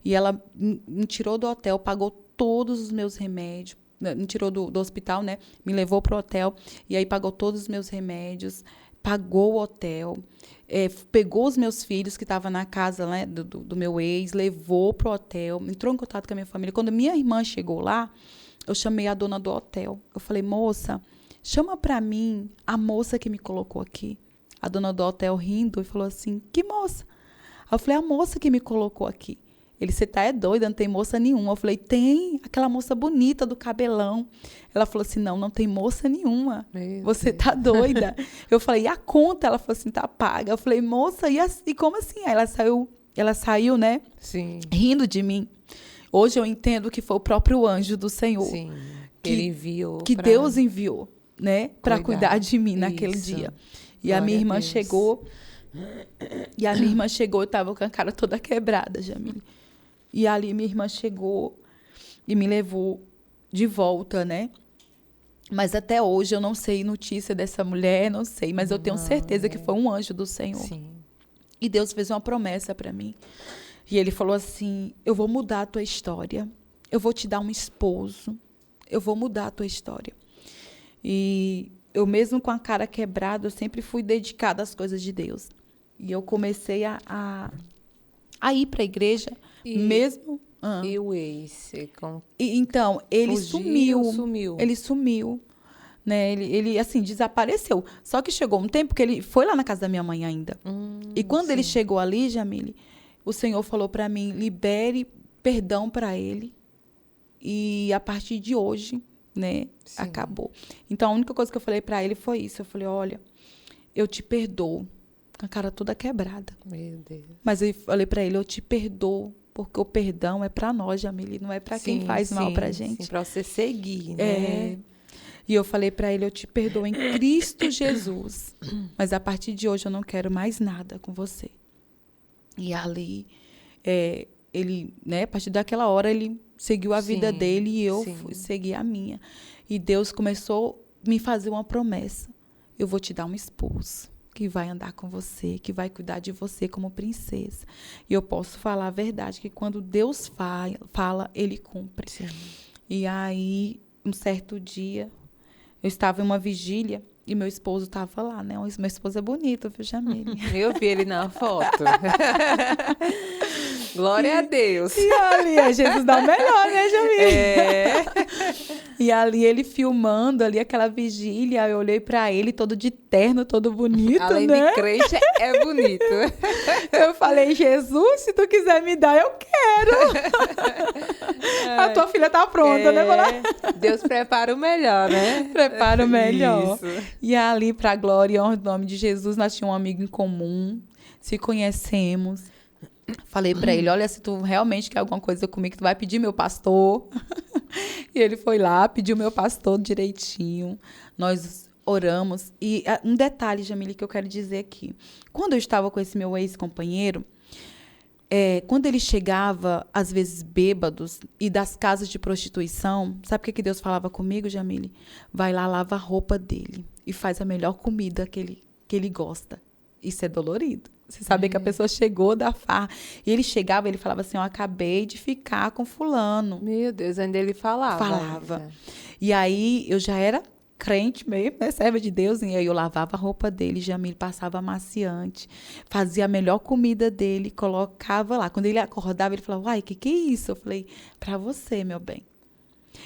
E ela me tirou do hotel, pagou todos os meus remédios, me tirou do hospital, né? Me levou pro hotel e aí pagou todos os meus remédios, pagou o hotel, pegou os meus filhos que estavam na casa, né, do meu ex, levou pro hotel, entrou em contato com a minha família. Quando minha irmã chegou lá, eu chamei a dona do hotel. Eu falei, moça, chama para mim a moça que me colocou aqui. A dona do hotel rindo e falou assim, que moça? Eu falei, a moça que me colocou aqui. Ele, você tá doida, não tem moça nenhuma. Eu falei, tem, aquela moça bonita do cabelão. Ela falou assim, não tem moça nenhuma. Você tá doida. Eu falei, e a conta? Ela falou assim, tá paga. Eu falei, moça, e como assim? Aí ela saiu, né? Sim. Rindo de mim. Hoje eu entendo que foi o próprio anjo do Senhor. Sim, que ele enviou. Que Deus enviou, né? Para cuidar de mim naquele Isso. dia. E a minha irmã chegou. Eu tava com a cara toda quebrada, Jamília. E ali minha irmã chegou e me levou de volta, né? Mas até hoje eu não sei notícia dessa mulher, não sei. Mas eu tenho certeza que foi um anjo do Senhor. Sim. E Deus fez uma promessa para mim. E ele falou assim, eu vou mudar a tua história. Eu vou te dar um esposo. Eu vou mudar a tua história. E eu mesmo com a cara quebrada, eu sempre fui dedicada às coisas de Deus. E eu comecei a ir para a igreja, mesmo... E o ex? Então, ele sumiu. Ele sumiu. Né? Ele, assim, desapareceu. Só que chegou um tempo que ele foi lá na casa da minha mãe ainda. E quando ele chegou ali, Jamile, o Senhor falou para mim, libere perdão para ele. E a partir de hoje, né, acabou. Então, a única coisa que eu falei para ele foi isso. Eu falei, olha, eu te perdoo. Com a cara toda quebrada. Meu Deus. Mas eu falei para ele, eu te perdoo, porque o perdão é para nós, Jamile, não é para quem faz mal pra gente. Sim, para você seguir, né? E eu falei para ele, eu te perdoo em Cristo Jesus. Mas a partir de hoje eu não quero mais nada com você. E ali, ele, né, a partir daquela hora, ele seguiu a vida dele e eu segui a minha. E Deus começou a me fazer uma promessa. Eu vou te dar um esposo que vai andar com você, que vai cuidar de você como princesa. E eu posso falar a verdade, que quando Deus fala, Ele cumpre. Sim. E aí, um certo dia, eu estava em uma vigília e meu esposo estava lá, né? Meu esposo é bonito, viu, Jamile? Eu vi ele na foto. Glória a Deus. E ali, Jesus dá o melhor, né, Jamile? E ali ele filmando ali aquela vigília, eu olhei pra ele todo de terno, todo bonito, além né? de crente, é bonito. Eu falei, Jesus, se tu quiser me dar, eu quero. A tua filha tá pronta, né? Deus prepara o melhor, né? Prepara o melhor. Isso. E ali, pra glória e honra do nome de Jesus, nós tínhamos um amigo em comum, se conhecemos. Falei pra ele, olha, se tu realmente quer alguma coisa comigo, tu vai pedir meu pastor. E ele foi lá, pediu meu pastor direitinho. Nós oramos. E um detalhe, Jamile, que eu quero dizer aqui. Quando eu estava com esse meu ex-companheiro, quando ele chegava, às vezes bêbados, e das casas de prostituição, sabe o que Deus falava comigo, Jamile? Vai lá, lava a roupa dele e faz a melhor comida que ele gosta. Isso é dolorido. Você saber que a pessoa chegou da farra. E ele chegava, ele falava assim, eu acabei de ficar com fulano. Meu Deus, ainda ele falava. Falava. E aí, eu já era crente mesmo, né? Serva de Deus. E aí, eu lavava a roupa dele, Jamile passava amaciante, fazia a melhor comida dele, colocava lá. Quando ele acordava, ele falava, uai, que é isso? Eu falei, pra você, meu bem.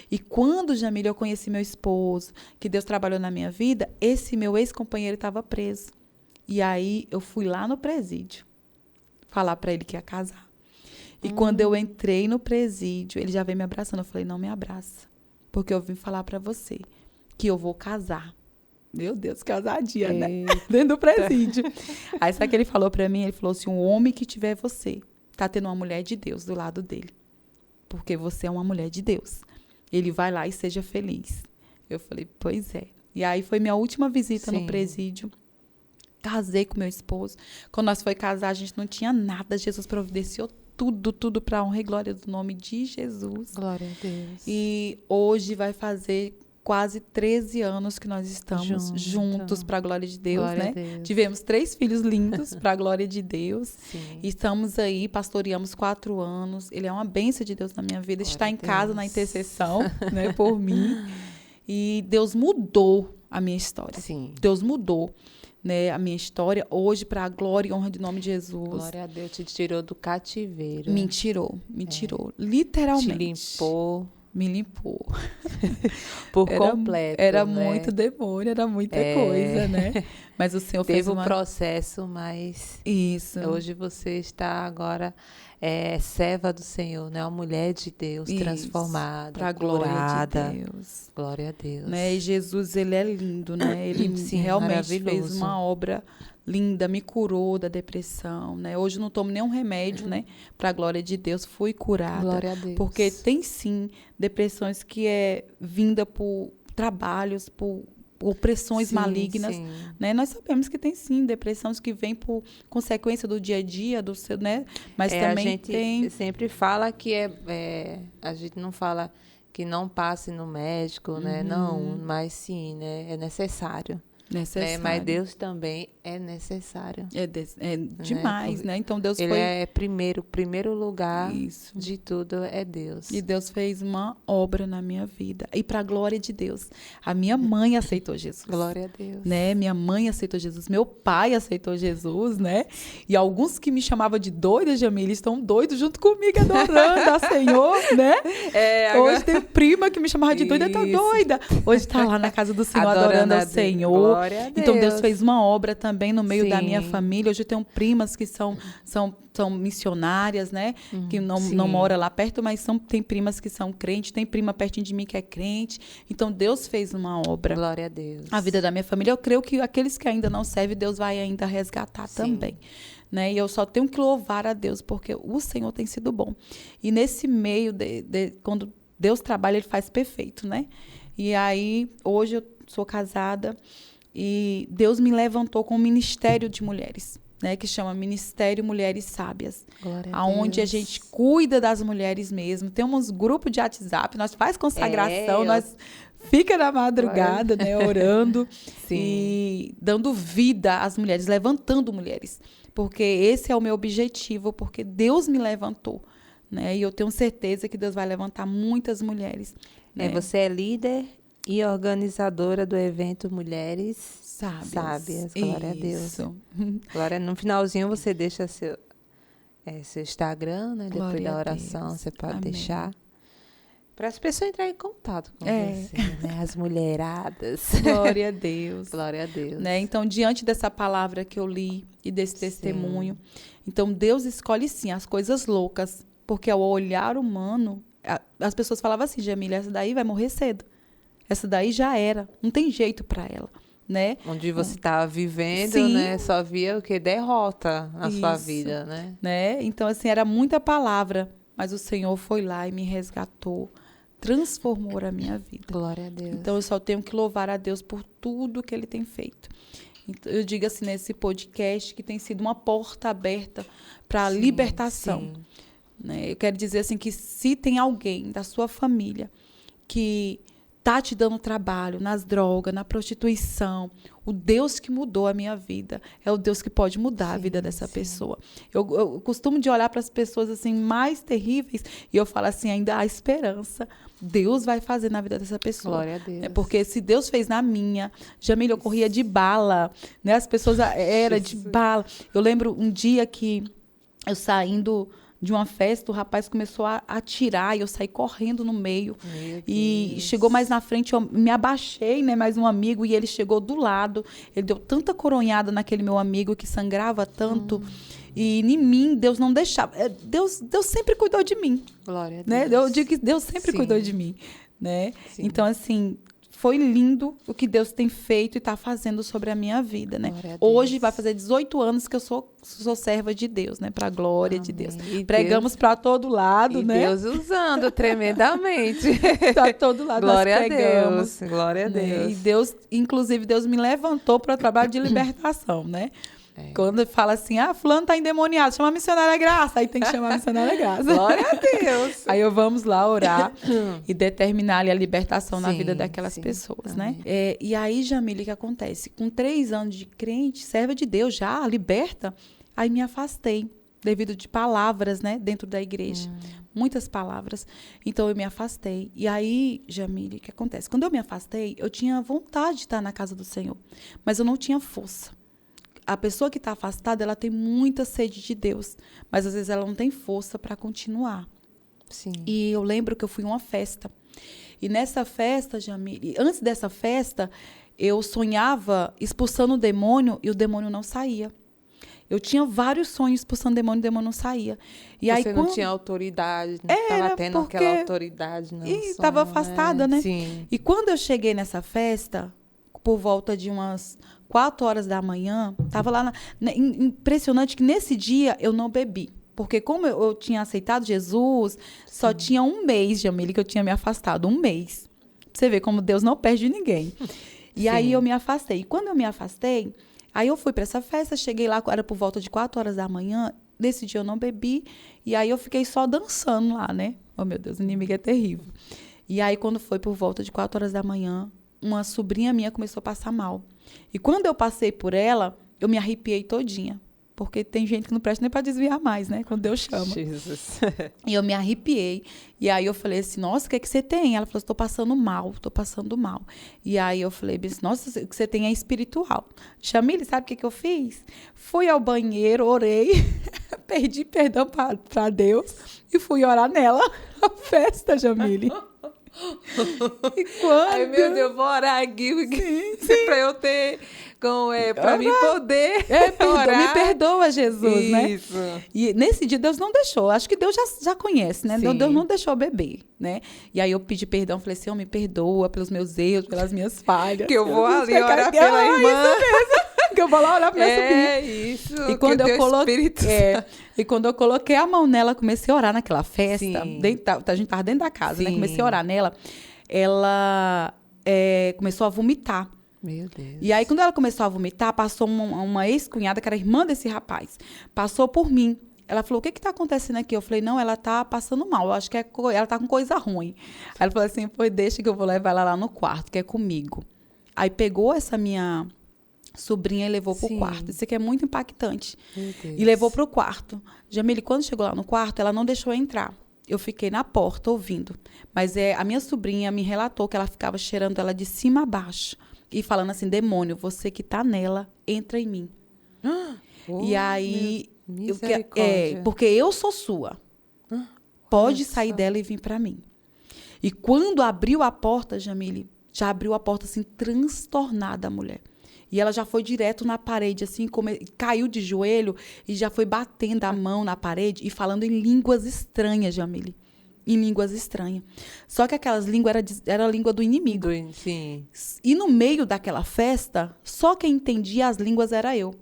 E quando, Jamile, eu conheci meu esposo, que Deus trabalhou na minha vida, esse meu ex-companheiro estava preso. E aí, eu fui lá no presídio falar para ele que ia casar. E quando eu entrei no presídio, ele já veio me abraçando. Eu falei, não me abraça, porque eu vim falar para você que eu vou casar. Meu Deus, casadia, né? Dentro do presídio. Aí, sabe o que ele falou para mim? Ele falou assim, um homem que tiver você, tá tendo uma mulher de Deus do lado dele. Porque você é uma mulher de Deus. Ele vai lá e seja feliz. Eu falei, pois é. E aí, foi minha última visita no presídio. casei com meu esposo. Quando nós foi casar, a gente não tinha nada. Jesus providenciou tudo para a honra e glória do nome de Jesus. Glória a Deus. E hoje vai fazer quase 13 anos que nós estamos juntos para a glória de Deus, Glória né? a Deus. Tivemos 3 filhos lindos para a glória de Deus. Sim. E estamos aí, pastoreamos 4 anos. Ele é uma bênção de Deus na minha vida. Glória Está a em casa, Deus. na intercessão, né, por mim. E Deus mudou a minha história. Sim. Deus mudou, né, a minha história. Hoje, para a glória e honra do nome de Jesus. Glória a Deus, te tirou do cativeiro. Me tirou. Literalmente. Te limpou Me limpou. por Era, completo. era né? muito demônio, era muita coisa, né? Mas o Senhor fez Teve uma... um processo, mas Isso. hoje você está agora serva do Senhor, né? Uma mulher de Deus Isso. transformada, Para a glória curada. de Deus. Glória a Deus. Né? E Jesus, ele é lindo, né? Ele Sim, realmente fez maravilhoso. uma obra linda, me curou da depressão, né? Hoje eu não tomo nenhum remédio, né? Para a glória de Deus, fui curada. Glória a Deus. Porque tem sim depressões que é vinda por trabalhos, por opressões Sim, malignas, sim. né? Nós sabemos que tem sim depressões que vêm por consequência do dia a dia, do seu, né? Mas A também gente tem sempre fala que a gente não fala que não passe no médico, né? Não, mas sim, né? É necessário. necessário. Mas Deus também é necessário. É demais, né? Então Deus Ele foi é primeiro lugar isso. de tudo é Deus. E Deus fez uma obra na minha vida. E para a glória de Deus, a minha mãe aceitou Jesus. Glória a Deus. Né? Minha mãe aceitou Jesus, meu pai aceitou Jesus, né? E alguns que me chamavam de doida, Jamile, estão doidos junto comigo, adorando ao Senhor, né? Hoje tem prima que me chamava de doida, tá Isso. doida. Hoje está lá na casa do Senhor, adorando ao a Deus. Senhor. Glória a Deus. Então Deus fez uma obra também no meio da Sim. minha família. Hoje eu tenho primas que são missionárias, né? Que não sim. moram lá perto, mas tem primas que são crentes, tem prima pertinho de mim que é crente. Então Deus fez uma obra. Glória a Deus. A vida da minha família, eu creio que aqueles que ainda não servem, Deus vai ainda resgatar Sim. também. Né? E eu só tenho que louvar a Deus, porque o Senhor tem sido bom. E nesse meio, quando Deus trabalha, Ele faz perfeito, né? E aí, hoje eu sou casada e Deus me levantou com um ministério de mulheres, né? Que chama Ministério Mulheres Sábias. Glória a Onde Deus. a gente cuida das mulheres mesmo. Temos grupos de WhatsApp, nós faz consagração, nós fica na madrugada, né, orando Sim. e dando vida às mulheres, levantando mulheres. Porque esse é o meu objetivo, porque Deus me levantou, né? E eu tenho certeza que Deus vai levantar muitas mulheres. Né? Você é líder e organizadora do evento Mulheres Sábias. Glória a Deus. Isso. Agora, no finalzinho, você deixa seu Instagram, né? Depois Glória da a oração, Deus. você pode Amém. deixar. Para as pessoas entrarem em contato com É. você, né? As mulheradas. Glória a Deus. Glória a Deus. Né? Então, diante dessa palavra que eu li e desse Sim. testemunho, então Deus escolhe sim as coisas loucas, porque ao olhar humano, as pessoas falavam assim, Jamília, essa daí vai morrer cedo. Essa daí já era, não tem jeito para ela, né? Onde você estava vivendo, Sim. né? Só via o que? Derrota na sua Isso. vida, né? Então, assim, era muita palavra, mas o Senhor foi lá e me resgatou, transformou a minha vida. Glória a Deus. Então, eu só tenho que louvar a Deus por tudo que Ele tem feito. Então, eu digo assim, nesse podcast, que tem sido uma porta aberta para a Sim, libertação. sim. Né? Eu quero dizer assim, que se tem alguém da sua família que tá te dando trabalho nas drogas, na prostituição, o Deus que mudou a minha vida é o Deus que pode mudar a vida dessa pessoa. Eu costumo de olhar para as pessoas assim mais terríveis e eu falo assim, ainda há esperança. Deus vai fazer na vida dessa pessoa. Glória a Deus. Porque se Deus fez na minha, Jamília, eu corria de bala, né? As pessoas era de bala. Eu lembro um dia que eu saindo de uma festa, o rapaz começou a atirar e eu saí correndo no meio. E chegou mais na frente, eu me abaixei, né? Mais um amigo, e ele chegou do lado. Ele deu tanta coronhada naquele meu amigo que sangrava tanto. E em mim, Deus não deixava. Deus sempre cuidou de mim. Glória a Deus. Né? Eu digo que Deus sempre Sim. cuidou de mim. Né? Sim. Então, assim, foi lindo o que Deus tem feito e está fazendo sobre a minha vida, né? Glória a Deus. Hoje vai fazer 18 anos que eu sou serva de Deus, né? Para a glória de Deus. E Pregamos para todo lado, e né? Deus usando tremendamente. Para todo lado Glória nós a pregamos. Deus. Glória a Né? Deus. E Deus, inclusive, Deus me levantou para o trabalho de libertação, né? Quando fala assim, fulano tá endemoniado, chama a missionária Graça. Aí tem que chamar a missionária Graça. Glória a Deus. Aí vamos lá orar e determinar ali a libertação na Sim, vida daquelas sim. pessoas, Amém. né? E aí, Jamile, o que acontece? Com 3 anos de crente, serva de Deus já, liberta, aí me afastei devido de palavras, né? Dentro da igreja. Muitas palavras. Então, eu me afastei. E aí, Jamile, o que acontece? Quando eu me afastei, eu tinha vontade de estar na casa do Senhor, mas eu não tinha força. A pessoa que está afastada, ela tem muita sede de Deus, mas às vezes ela não tem força para continuar. Sim. E eu lembro que eu fui a uma festa. E nessa festa, Jamile, antes dessa festa, eu sonhava expulsando o demônio e o demônio não saía. Eu tinha vários sonhos expulsando o demônio não saía. E Você aí, não quando... tinha autoridade, não estava tendo porque- aquela autoridade. Não, E estava afastada, né? Sim. E quando eu cheguei nessa festa, por volta de umas 4 horas da manhã, estava lá. Impressionante que nesse dia eu não bebi. Porque como eu tinha aceitado Jesus, só tinha 1 mês, Jamile, que eu tinha me afastado. 1 mês. Pra você ver como Deus não perde ninguém. E Sim. aí eu me afastei. E quando eu me afastei, aí eu fui para essa festa, cheguei lá, era por volta de 4 horas da manhã. Nesse dia eu não bebi. E aí eu fiquei só dançando lá, né? Oh, meu Deus, o inimigo é terrível. E aí quando foi por volta de 4 horas da manhã, uma sobrinha minha começou a passar mal. E quando eu passei por ela, eu me arrepiei todinha. Porque tem gente que não presta nem para desviar mais, né? Quando Deus chama. Jesus. E eu me arrepiei. E aí eu falei assim, nossa, o que é que você tem? Ela falou, estou passando mal. E aí eu falei, nossa, o que você tem é espiritual. Jamile, sabe o que eu fiz? Fui ao banheiro, orei, pedi perdão para Deus e fui orar nela. A festa, Jamile. E quando... Ai, meu Deus, vou orar aqui. Para eu ter... para mim poder orar. Me perdoa, Jesus, né? Isso. E nesse dia Deus não deixou. Acho que Deus já conhece, né? Sim. Deus não deixou eu beber, né? E aí eu pedi perdão, falei, Senhor, me perdoa pelos meus erros, pelas minhas falhas. Que eu vou ali orar pela irmã. Que eu vou lá orar pra minha sobrinha. É isso. E quando que eu o teu coloquei, Espírito e quando eu coloquei a mão nela, comecei a orar naquela festa. Sim. A gente tava dentro da casa, né? Sim. Comecei a orar nela. Ela começou a vomitar. Meu Deus. E aí, quando ela começou a vomitar, passou uma ex-cunhada, que era irmã desse rapaz. Passou por mim. Ela falou, o que está acontecendo aqui? Eu falei, não, ela tá passando mal. Eu acho que ela tá com coisa ruim. Aí ela falou assim, pois deixa que eu vou levar ela lá no quarto, que é comigo. Aí pegou essa minha sobrinha e levou pro Sim. quarto. Isso aqui é muito impactante. Meu Deus. E levou pro quarto. Jamile, quando chegou lá no quarto, ela não deixou eu entrar. Eu fiquei na porta ouvindo. Mas a minha sobrinha me relatou que ela ficava cheirando ela de cima a baixo. E falando assim, demônio, você que tá nela, entra em mim. Oh, E aí, misericórdia. porque eu sou sua. Pode olha sair só. dela e vir para mim. E quando abriu a porta, Jamile, já abriu a porta assim, transtornada a mulher. E ela já foi direto na parede, assim, caiu de joelho e já foi batendo a mão na parede e falando em línguas estranhas, Jamile. Em línguas estranhas. Só que aquelas línguas era a língua do inimigo. Sim. E no meio daquela festa, só quem entendia as línguas era eu.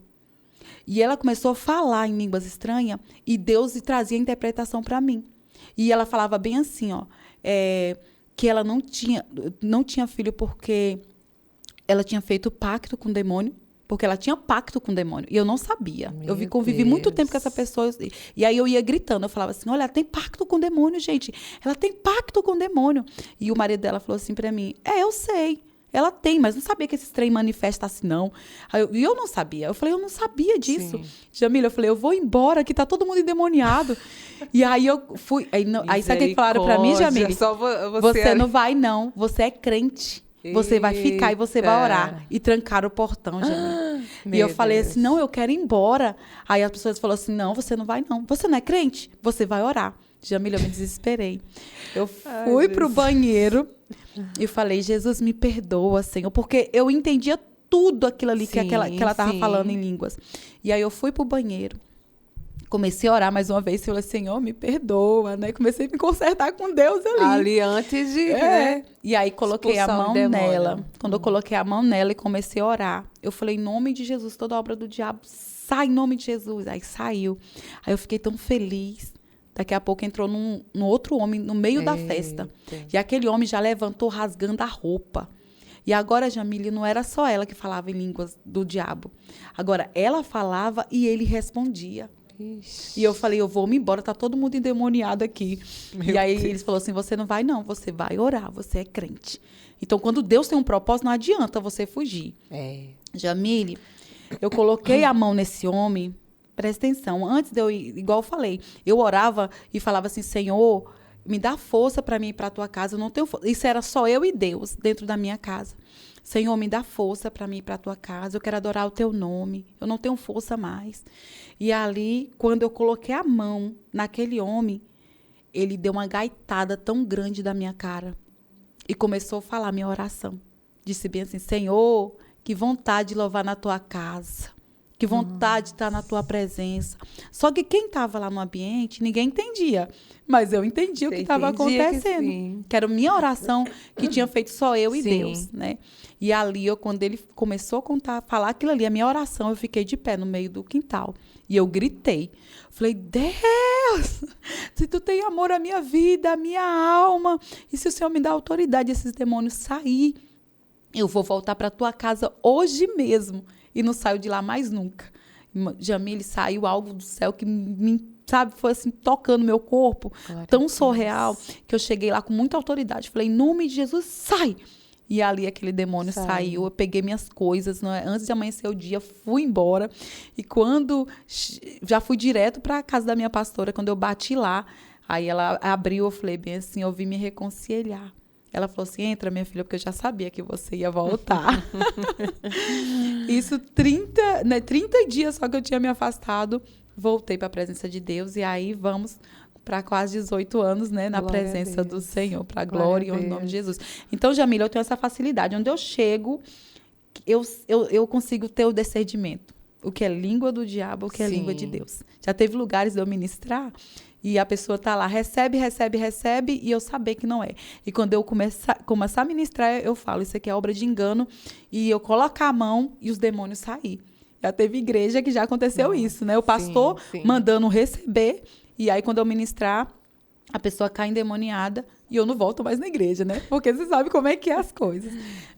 E ela começou a falar em línguas estranhas e Deus trazia a interpretação para mim. E ela falava bem assim, ó, que ela não tinha filho porque ela tinha feito pacto com o demônio, porque ela tinha pacto com o demônio. E eu não sabia. Meu Eu convivi muito Deus. tempo com essa pessoa. E aí eu ia gritando. Eu falava assim, olha, ela tem pacto com o demônio, gente. Ela tem pacto com o demônio. E o marido dela falou assim para mim, eu sei. Ela tem, mas não sabia que esse trem manifesta assim, não. E eu não sabia. Eu falei, eu não sabia disso. Sim. Jamila, eu falei, eu vou embora, que tá todo mundo endemoniado. E aí eu fui... Aí sabe o que falaram pra mim, Jamila? Só Você não vai, não. Você é crente. Você vai ficar e você vai orar. E trancaram o portão, Jamila. E eu falei assim, não, eu quero ir embora. Aí as pessoas falaram assim, não, você não vai, não. Você não é crente? Você vai orar. Jamila, eu me desesperei. Eu fui pro banheiro e falei, Jesus, me perdoa, Senhor. Porque eu entendia tudo aquilo ali que ela estava falando em línguas. E aí eu fui pro banheiro. Comecei a orar mais uma vez, falei, Senhor, me perdoa, né? Comecei a me consertar com Deus ali. Ali antes de... né? E aí coloquei a mão nela. Quando eu coloquei a mão nela e comecei a orar, eu falei, em nome de Jesus, toda obra do diabo, sai em nome de Jesus. Aí saiu. Aí eu fiquei tão feliz. Daqui a pouco entrou num outro homem no meio da festa. E aquele homem já levantou rasgando a roupa. E agora, Jamile, não era só ela que falava em línguas do diabo. Agora, ela falava e ele respondia. Ixi. E eu falei, eu vou me embora, tá todo mundo endemoniado aqui. E aí eles falaram assim, você não vai não, você vai orar, você é crente. Então, quando Deus tem um propósito, não adianta você fugir. Jamile, eu coloquei a mão nesse homem, presta atenção, antes de eu ir, igual eu falei, eu orava e falava assim, Senhor, me dá força para mim ir para a tua casa, eu não tenho força. Isso era só eu e Deus dentro da minha casa. Senhor, me dá força para mim ir para a tua casa, eu quero adorar o teu nome, eu não tenho força mais. E ali, quando eu coloquei a mão naquele homem, ele deu uma gaitada tão grande da minha cara e começou a falar minha oração. Disse bem assim, Senhor, que vontade de louvar na tua casa, que vontade de estar na tua presença. Só que quem estava lá no ambiente, ninguém entendia. Mas eu entendi o que estava acontecendo. Que era minha oração que tinha feito só eu e Deus, né? E ali, quando ele começou a falar aquilo ali, a minha oração, eu fiquei de pé no meio do quintal. E eu gritei. Falei, Deus, se tu tem amor à minha vida, à minha alma, e se o Senhor me dá autoridade, esses demônios sair, eu vou voltar para a tua casa hoje mesmo. E não saiu de lá mais nunca. Jamile, saiu algo do céu que sabe, foi assim, tocando meu corpo, tão surreal, que eu cheguei lá com muita autoridade. Falei, em nome de Jesus, sai! E ali aquele demônio saiu, eu peguei minhas coisas, antes de amanhecer o dia, fui embora. E quando, já fui direto para a casa da minha pastora, quando eu bati lá, aí ela abriu, eu falei bem assim, eu vim me reconciliar. Ela falou assim, entra, minha filha, porque eu já sabia que você ia voltar. Isso, 30 dias só que eu tinha me afastado, voltei para a presença de Deus, e aí vamos para quase 18 anos, né, na presença do Senhor, para a glória e honra em nome de Jesus. Então, Jamile, eu tenho essa facilidade. Onde eu chego, eu consigo ter o discernimento. O que é língua do diabo, o que é língua de Deus. Já teve lugares de eu ministrar e a pessoa está lá, recebe, e eu saber que não é. E quando eu começar a ministrar, eu falo, isso aqui é obra de engano, e eu colocar a mão e os demônios sair. Já teve igreja que já aconteceu isso, né? O pastor mandando receber, e aí quando eu ministrar, a pessoa cai endemoniada e eu não volto mais na igreja, né? Porque você sabe como é que é as coisas.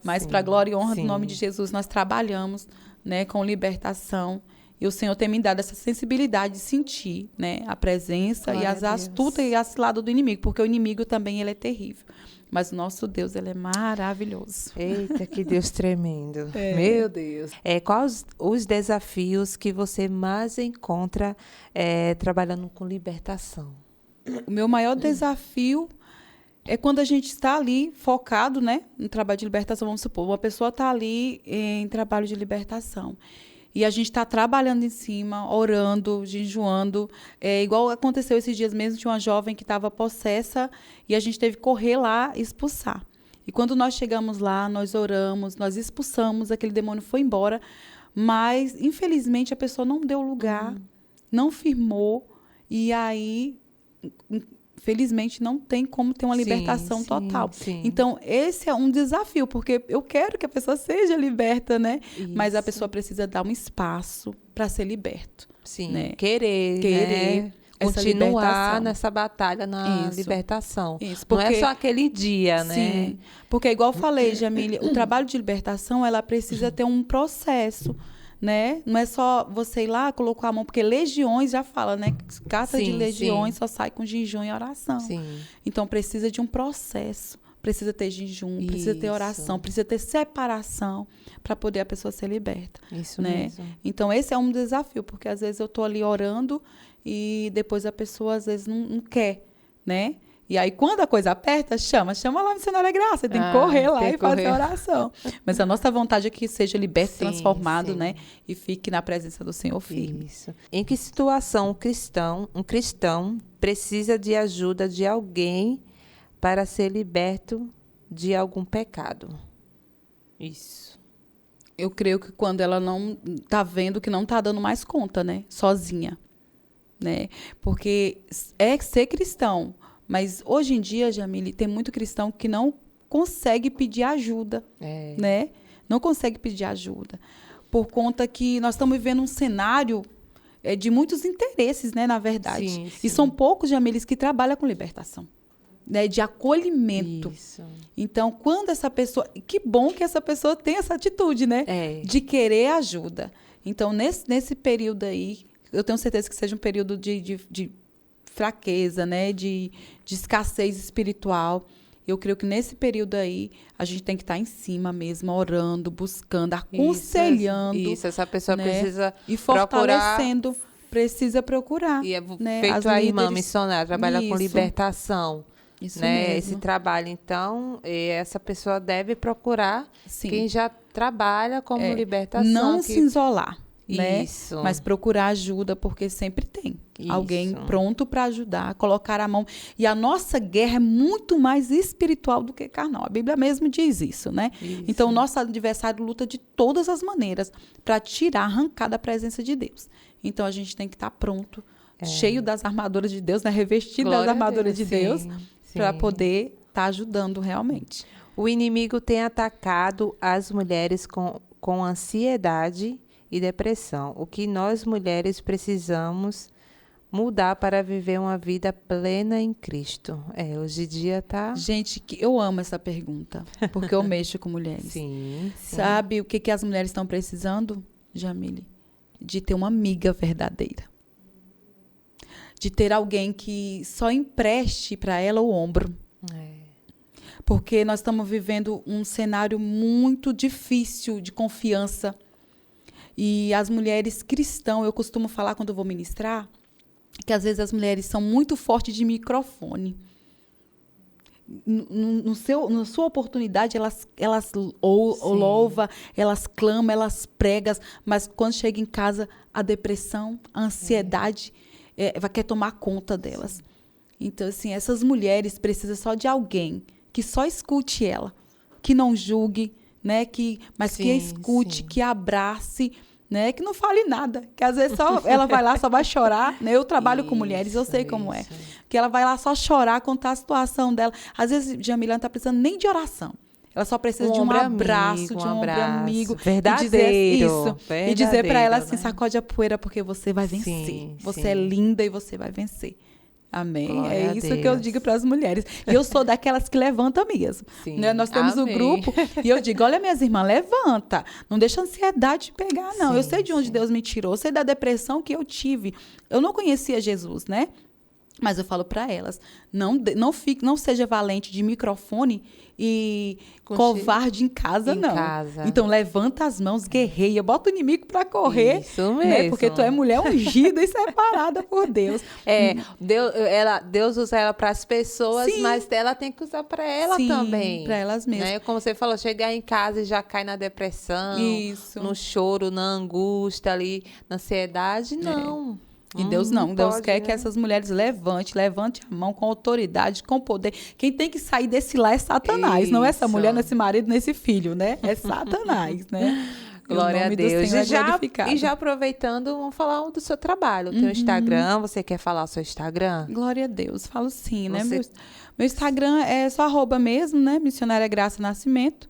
Mas para a glória e honra do nome de Jesus, nós trabalhamos, né, com libertação. E o Senhor tem me dado essa sensibilidade de sentir, né, a presença e as astutas e as ciladas do inimigo, porque o inimigo também ele é terrível. Mas o nosso Deus, ele é maravilhoso. Eita, que Deus tremendo. Meu Deus. Quais os desafios que você mais encontra trabalhando com libertação? O meu maior desafio é quando a gente está ali focado, né, no trabalho de libertação. Vamos supor, uma pessoa está ali em trabalho de libertação. E a gente está trabalhando em cima, orando, jejuando. Igual aconteceu esses dias mesmo, tinha uma jovem que estava possessa e a gente teve que correr lá e expulsar. E quando nós chegamos lá, nós oramos, nós expulsamos, aquele demônio foi embora. Mas, infelizmente, a pessoa não deu lugar, não firmou. E aí, felizmente, não tem como ter uma libertação total. Então, esse é um desafio, porque eu quero que a pessoa seja liberta, né? Isso. Mas a pessoa precisa dar um espaço para ser liberto. Sim, né? Querer, né? Continuar nessa batalha na libertação. Isso, porque não é só aquele dia, né? Sim, porque igual eu falei, Jamile, o trabalho de libertação, ela precisa ter um processo, né? Não é só você ir lá, colocar a mão, porque legiões já fala, né? Carta de legiões só sai com jejum e oração. Sim. Então, precisa de um processo. Precisa ter jejum, precisa ter oração, precisa ter separação para poder a pessoa ser liberta. Isso, né? Mesmo. Então, esse é um desafio, porque às vezes eu estou ali orando e depois a pessoa às vezes não quer, né? E aí, quando a coisa aperta, chama lá missionária Graça. Você tem que correr lá e fazer a oração. Mas a nossa vontade é que seja liberto, transformado, né? E fique na presença do Senhor firme. Isso. Em que situação um cristão precisa de ajuda de alguém para ser liberto de algum pecado? Isso. Eu creio que quando ela não está vendo que não está dando mais conta, né? Sozinha. né? Porque é ser cristão, mas hoje em dia, Jamile, tem muito cristão que não consegue pedir ajuda, né? Não consegue pedir ajuda, por conta que nós estamos vivendo um cenário de muitos interesses, né, na verdade. Sim, E sim. são poucos, Jamiles, que trabalham com libertação, né, de acolhimento. Isso. Então, quando essa pessoa... Que bom que essa pessoa tem essa atitude, né? De querer ajuda. Então, nesse período aí, eu tenho certeza que seja um período de fraqueza, né, de escassez espiritual. Eu creio que nesse período aí, a gente tem que estar em cima mesmo, orando, buscando, aconselhando. Isso, essa pessoa, né, precisa e fortalecendo, precisa procurar. E é né, feito a irmã missionária, trabalha com libertação. Isso né, mesmo. Esse trabalho. Então, essa pessoa deve procurar quem já trabalha como libertação. Não se isolar. Né? Isso. Mas procurar ajuda, porque sempre tem alguém pronto para ajudar, colocar a mão. E a nossa guerra é muito mais espiritual do que carnal. A Bíblia mesmo diz isso, né? Isso. Então, o nosso adversário luta de todas as maneiras para tirar, arrancar da presença de Deus. Então, a gente tem que estar pronto, cheio das armaduras de Deus, né? Revestido das armaduras de Deus, para poder estar ajudando realmente. O inimigo tem atacado as mulheres com ansiedade e depressão. O que nós mulheres precisamos mudar para viver uma vida plena em Cristo? Hoje em dia tá... Gente, eu amo essa pergunta, porque eu mexo com mulheres. Sim. Sabe o que as mulheres estão precisando, Jamile? De ter uma amiga verdadeira. De ter alguém que só empreste para ela o ombro. Porque nós estamos vivendo um cenário muito difícil de confiança. E as mulheres cristãs, eu costumo falar quando eu vou ministrar, que às vezes as mulheres são muito fortes de microfone. Na sua oportunidade, elas louvam, elas clamam, elas pregam, mas quando chega em casa, a depressão, a ansiedade quer tomar conta delas. Então, assim, essas mulheres precisam só de alguém que só escute ela, que não julgue, né? Que escute, que abrace, né? Que não fale nada, que às vezes só ela vai lá, só vai chorar, né? Eu trabalho com mulheres, eu sei como é. Que ela vai lá só chorar, contar a situação dela. Às vezes, Jamila não está precisando nem de oração. Ela só precisa de um abraço, de um ombro amigo. Verdadeiro. E dizer para ela assim, sacode a poeira, porque você vai vencer. Você é linda e você vai vencer. Amém. Glória é isso que eu digo para as mulheres. E eu sou daquelas que levanta mesmo. Né? Nós temos o grupo e eu digo, olha, minhas irmãs, levanta. Não deixa a ansiedade pegar, não. Eu sei de onde Deus me tirou. Eu sei da depressão que eu tive. Eu não conhecia Jesus, né? Mas eu falo para elas, não seja valente de microfone e covarde em casa, não. Então, levanta as mãos, guerreia, bota o inimigo para correr. Isso mesmo. Né? Porque tu é mulher ungida e separada por Deus. Deus usa ela para as pessoas, mas ela tem que usar para ela também. Para elas mesmas. Né? Como você falou, chegar em casa e já cai na depressão, no choro, na angústia ali, na ansiedade, não. E Deus não. Deus quer que essas mulheres levante a mão com autoridade, com poder. Quem tem que sair desse lá é Satanás. Isso. Não é essa mulher, não é esse marido, não é esse filho, né? É Satanás, né? Glória a Deus. E já aproveitando, vamos falar do seu trabalho. O teu Instagram, você quer falar o seu Instagram? Glória a Deus. Falo sim, né? Meu Instagram é só @ mesmo, né? Missionária Graça Nascimento.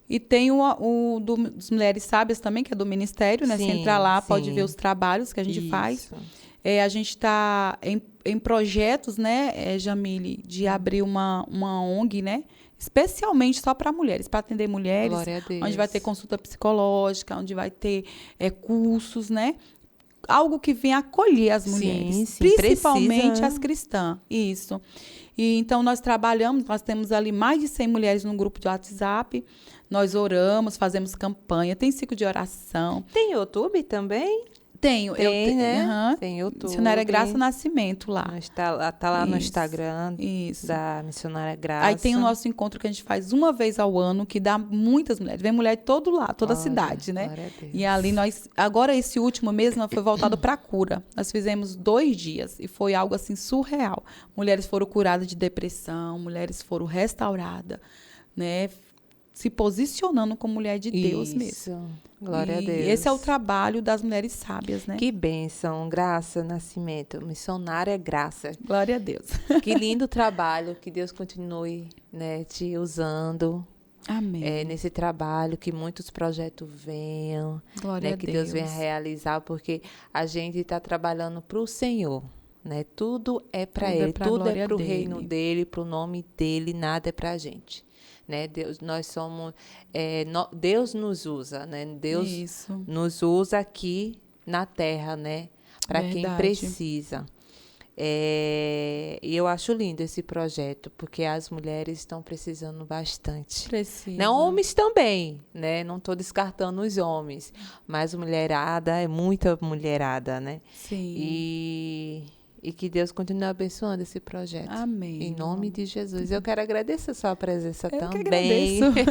E tem o dos Mulheres Sábias também, que é do Ministério, né? Você entra lá, pode ver os trabalhos que a gente faz. A gente está em projetos, né, Jamile, de abrir uma ONG, né? Especialmente só para mulheres, para atender mulheres. Glória a Deus. Onde vai ter consulta psicológica, onde vai ter cursos, né? Algo que venha acolher as mulheres, principalmente as cristãs. Isso. E então nós temos ali mais de 100 mulheres no grupo de WhatsApp. Nós oramos, fazemos campanha, tem ciclo de oração. Tem YouTube também? Tenho, né? Tem YouTube. Missionária Graça Nascimento lá. Tá lá no Instagram da Missionária Graça. Aí tem o nosso encontro que a gente faz uma vez ao ano, que dá muitas mulheres. Vem mulher de todo lado, toda a cidade, né? E ali agora esse último mês foi voltado para a cura. Nós fizemos 2 dias e foi algo assim surreal. Mulheres foram curadas de depressão, mulheres foram restauradas, né? se posicionando como mulher de Deus mesmo. Isso. Glória a E Deus. esse é o trabalho das mulheres sábias, né? Que bênção. Graça Nascimento. Missionária Graça. Glória a Deus. Que lindo trabalho. Que Deus continue, né, te usando. Amém. Nesse trabalho, que muitos projetos venham, Glória né, a que Deus. Deus venha realizar, porque a gente está trabalhando para o Senhor, né? Tudo é para Tudo é Ele, pra tudo é glória para o dele. reino dele, para o nome dele, nada é para a gente, né? Deus, nós somos, Deus nos usa, né? Deus Isso. nos usa aqui na Terra, né? Para quem Verdade. precisa. E eu acho lindo esse projeto, porque as mulheres estão precisando bastante. Precisa. Né? Homens também, né? Não estou descartando os homens, mas mulherada é muita mulherada, né? Sim. E que Deus continue abençoando esse projeto. Amém. Em nome de Jesus. Eu quero agradecer a sua presença Eu que também. agradeço.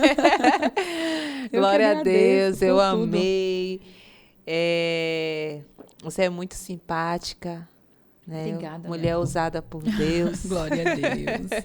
Eu Glória que a Deus, agradeço eu por tudo. amei. Você é muito simpática, né? Obrigada, Mulher usada por Deus. Glória a Deus.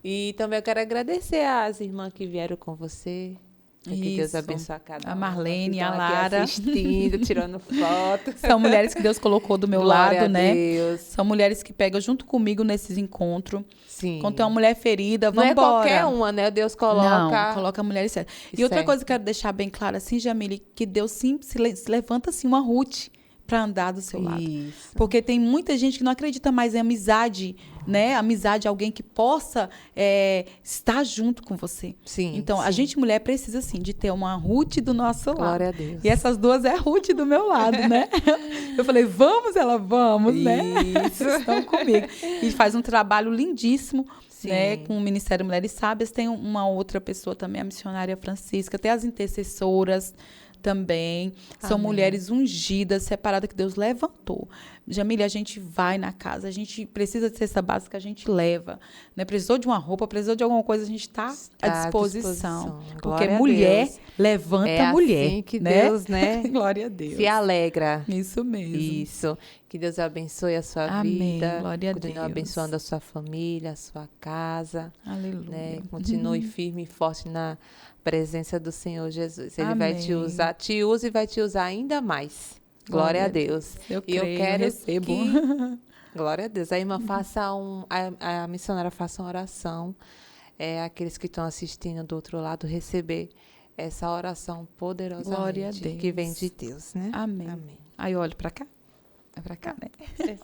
E também eu quero agradecer às irmãs que vieram com você. Que Deus Isso. abençoe a cada A uma Marlene, que a estão aqui Lara. assistindo, tirando fotos. São mulheres que Deus colocou do meu Glória lado, a né? Deus. São mulheres que pegam junto comigo nesses encontros. Sim. Quando tem uma mulher ferida, Não vamos é embora. qualquer uma, né? Deus coloca. Não, coloca mulheres certas. E outra Certo. coisa que eu quero deixar bem claro assim, Jamile, que Deus sim se levanta assim uma Ruth para andar do seu lado. Isso. Porque tem muita gente que não acredita mais em amizade, né? Amizade, alguém que possa estar junto com você. Sim. Então, a sim. gente, mulher, precisa, sim, de ter uma Ruth do nosso lado. Glória a Deus. E essas duas é a Ruth do meu lado, né? Eu falei, vamos, ela, vamos, né? Isso. Estão comigo. E faz um trabalho lindíssimo, Sim. né? Com o Ministério Mulheres Sábias. Tem uma outra pessoa também, a missionária Francisca. Tem as intercessoras também. São Amém. mulheres ungidas, separadas, que Deus levantou. Jamile, a gente vai na casa, a gente precisa de cesta básica, a gente leva. Né? Precisou de uma roupa, precisou de alguma coisa, a gente está à disposição. Porque Glória a mulher Deus. levanta É mulher. assim que né? Deus, né? Glória a Deus. Se alegra. Isso mesmo. Isso. Que Deus abençoe a sua Amém. vida. Glória a Continue Deus. abençoando a sua família, a sua casa. Aleluia. Né? Continue firme e forte na presença do Senhor Jesus. Ele vai te Amém. usar, te usa e vai te usar ainda mais. Glória a Deus. Eu E eu creio, quero recebo. que... Glória a Deus. A irmã faça a missionária faça uma oração. Aqueles que estão assistindo do outro lado receber essa oração poderosamente. Glória a Deus. Que vem de Deus, né? Amém. Amém. Aí eu olho para cá. É para cá, né?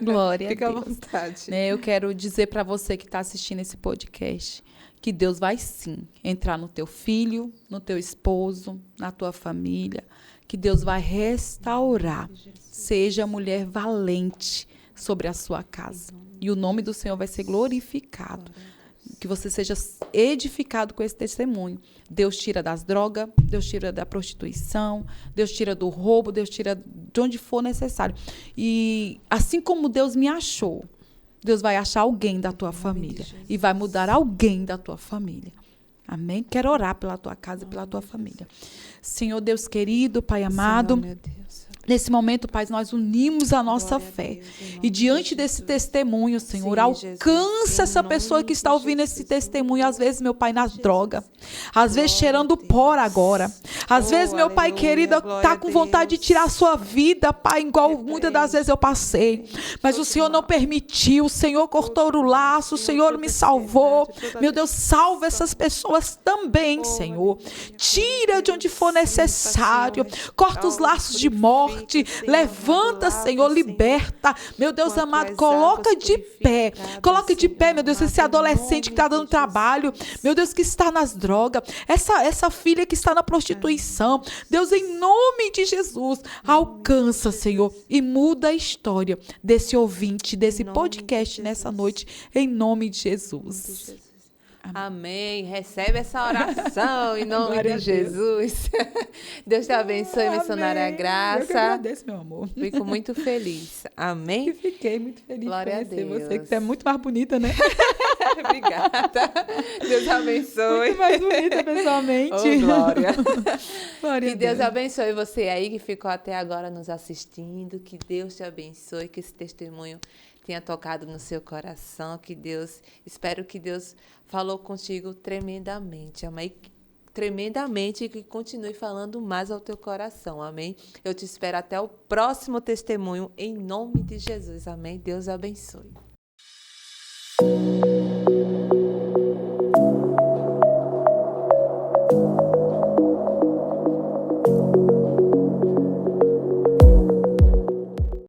Glória Fica a à Deus. vontade. Né, eu quero dizer para você que está assistindo esse podcast que Deus vai sim entrar no teu filho, no teu esposo, na tua família, que Deus vai restaurar. Seja mulher valente sobre a sua casa. E o nome do Senhor vai ser glorificado. Que você seja edificado com esse testemunho. Deus tira das drogas, Deus tira da prostituição, Deus tira do roubo, Deus tira de onde for necessário. E assim como Deus me achou, Deus vai achar alguém da tua família e vai mudar alguém da tua família. Amém? Quero orar pela tua casa e pela tua família. Senhor Deus querido, Pai amado, Senhor, meu Deus. nesse momento, Pai, nós unimos a nossa Glória a fé. Deus, em nome E diante de desse Jesus. testemunho, Senhor, Sim, alcança Jesus, essa em pessoa nome que está de ouvindo esse Jesus. testemunho, às vezes, meu Pai, nas drogas, às vezes Glória cheirando a Deus. pó agora, às Oh, vezes, meu Pai aleluia, querido, glória está a com vontade de Deus. tirar a sua vida, Pai, igual muitas das vezes eu passei, mas o Senhor não permitiu, o Senhor cortou o laço, o Senhor me salvou. Meu Deus, salva essas pessoas também, Senhor. Tira de onde for necessário, corta os laços de morte, levanta, Senhor, liberta. Meu Deus amado, coloca de pé. Coloca de pé, meu Deus, esse adolescente que está dando trabalho. Meu Deus, que está nas drogas. Essa filha que está na prostituição. Deus, em nome de Jesus, alcança, Senhor, e muda a história desse ouvinte, desse podcast nessa noite, em nome de Jesus. Amém. Recebe essa oração em nome Glória a de Deus. Jesus. Deus te abençoe, missionária Amém. Eu que Graça. agradeço, meu amor. Fico muito feliz. E Amém. fiquei muito feliz Glória a de conhecer você, Deus. que você é muito mais bonita, né? Obrigada. Deus abençoe. Muito mais bonita pessoalmente. Oh, glória. Glória Que a Deus Deus. abençoe você aí que ficou até agora nos assistindo. Que Deus te abençoe, que esse testemunho tenha tocado no seu coração, espero que Deus falou contigo tremendamente, amém? Tremendamente, e que continue falando mais ao teu coração, amém? Eu te espero até o próximo testemunho, em nome de Jesus, amém? Deus abençoe.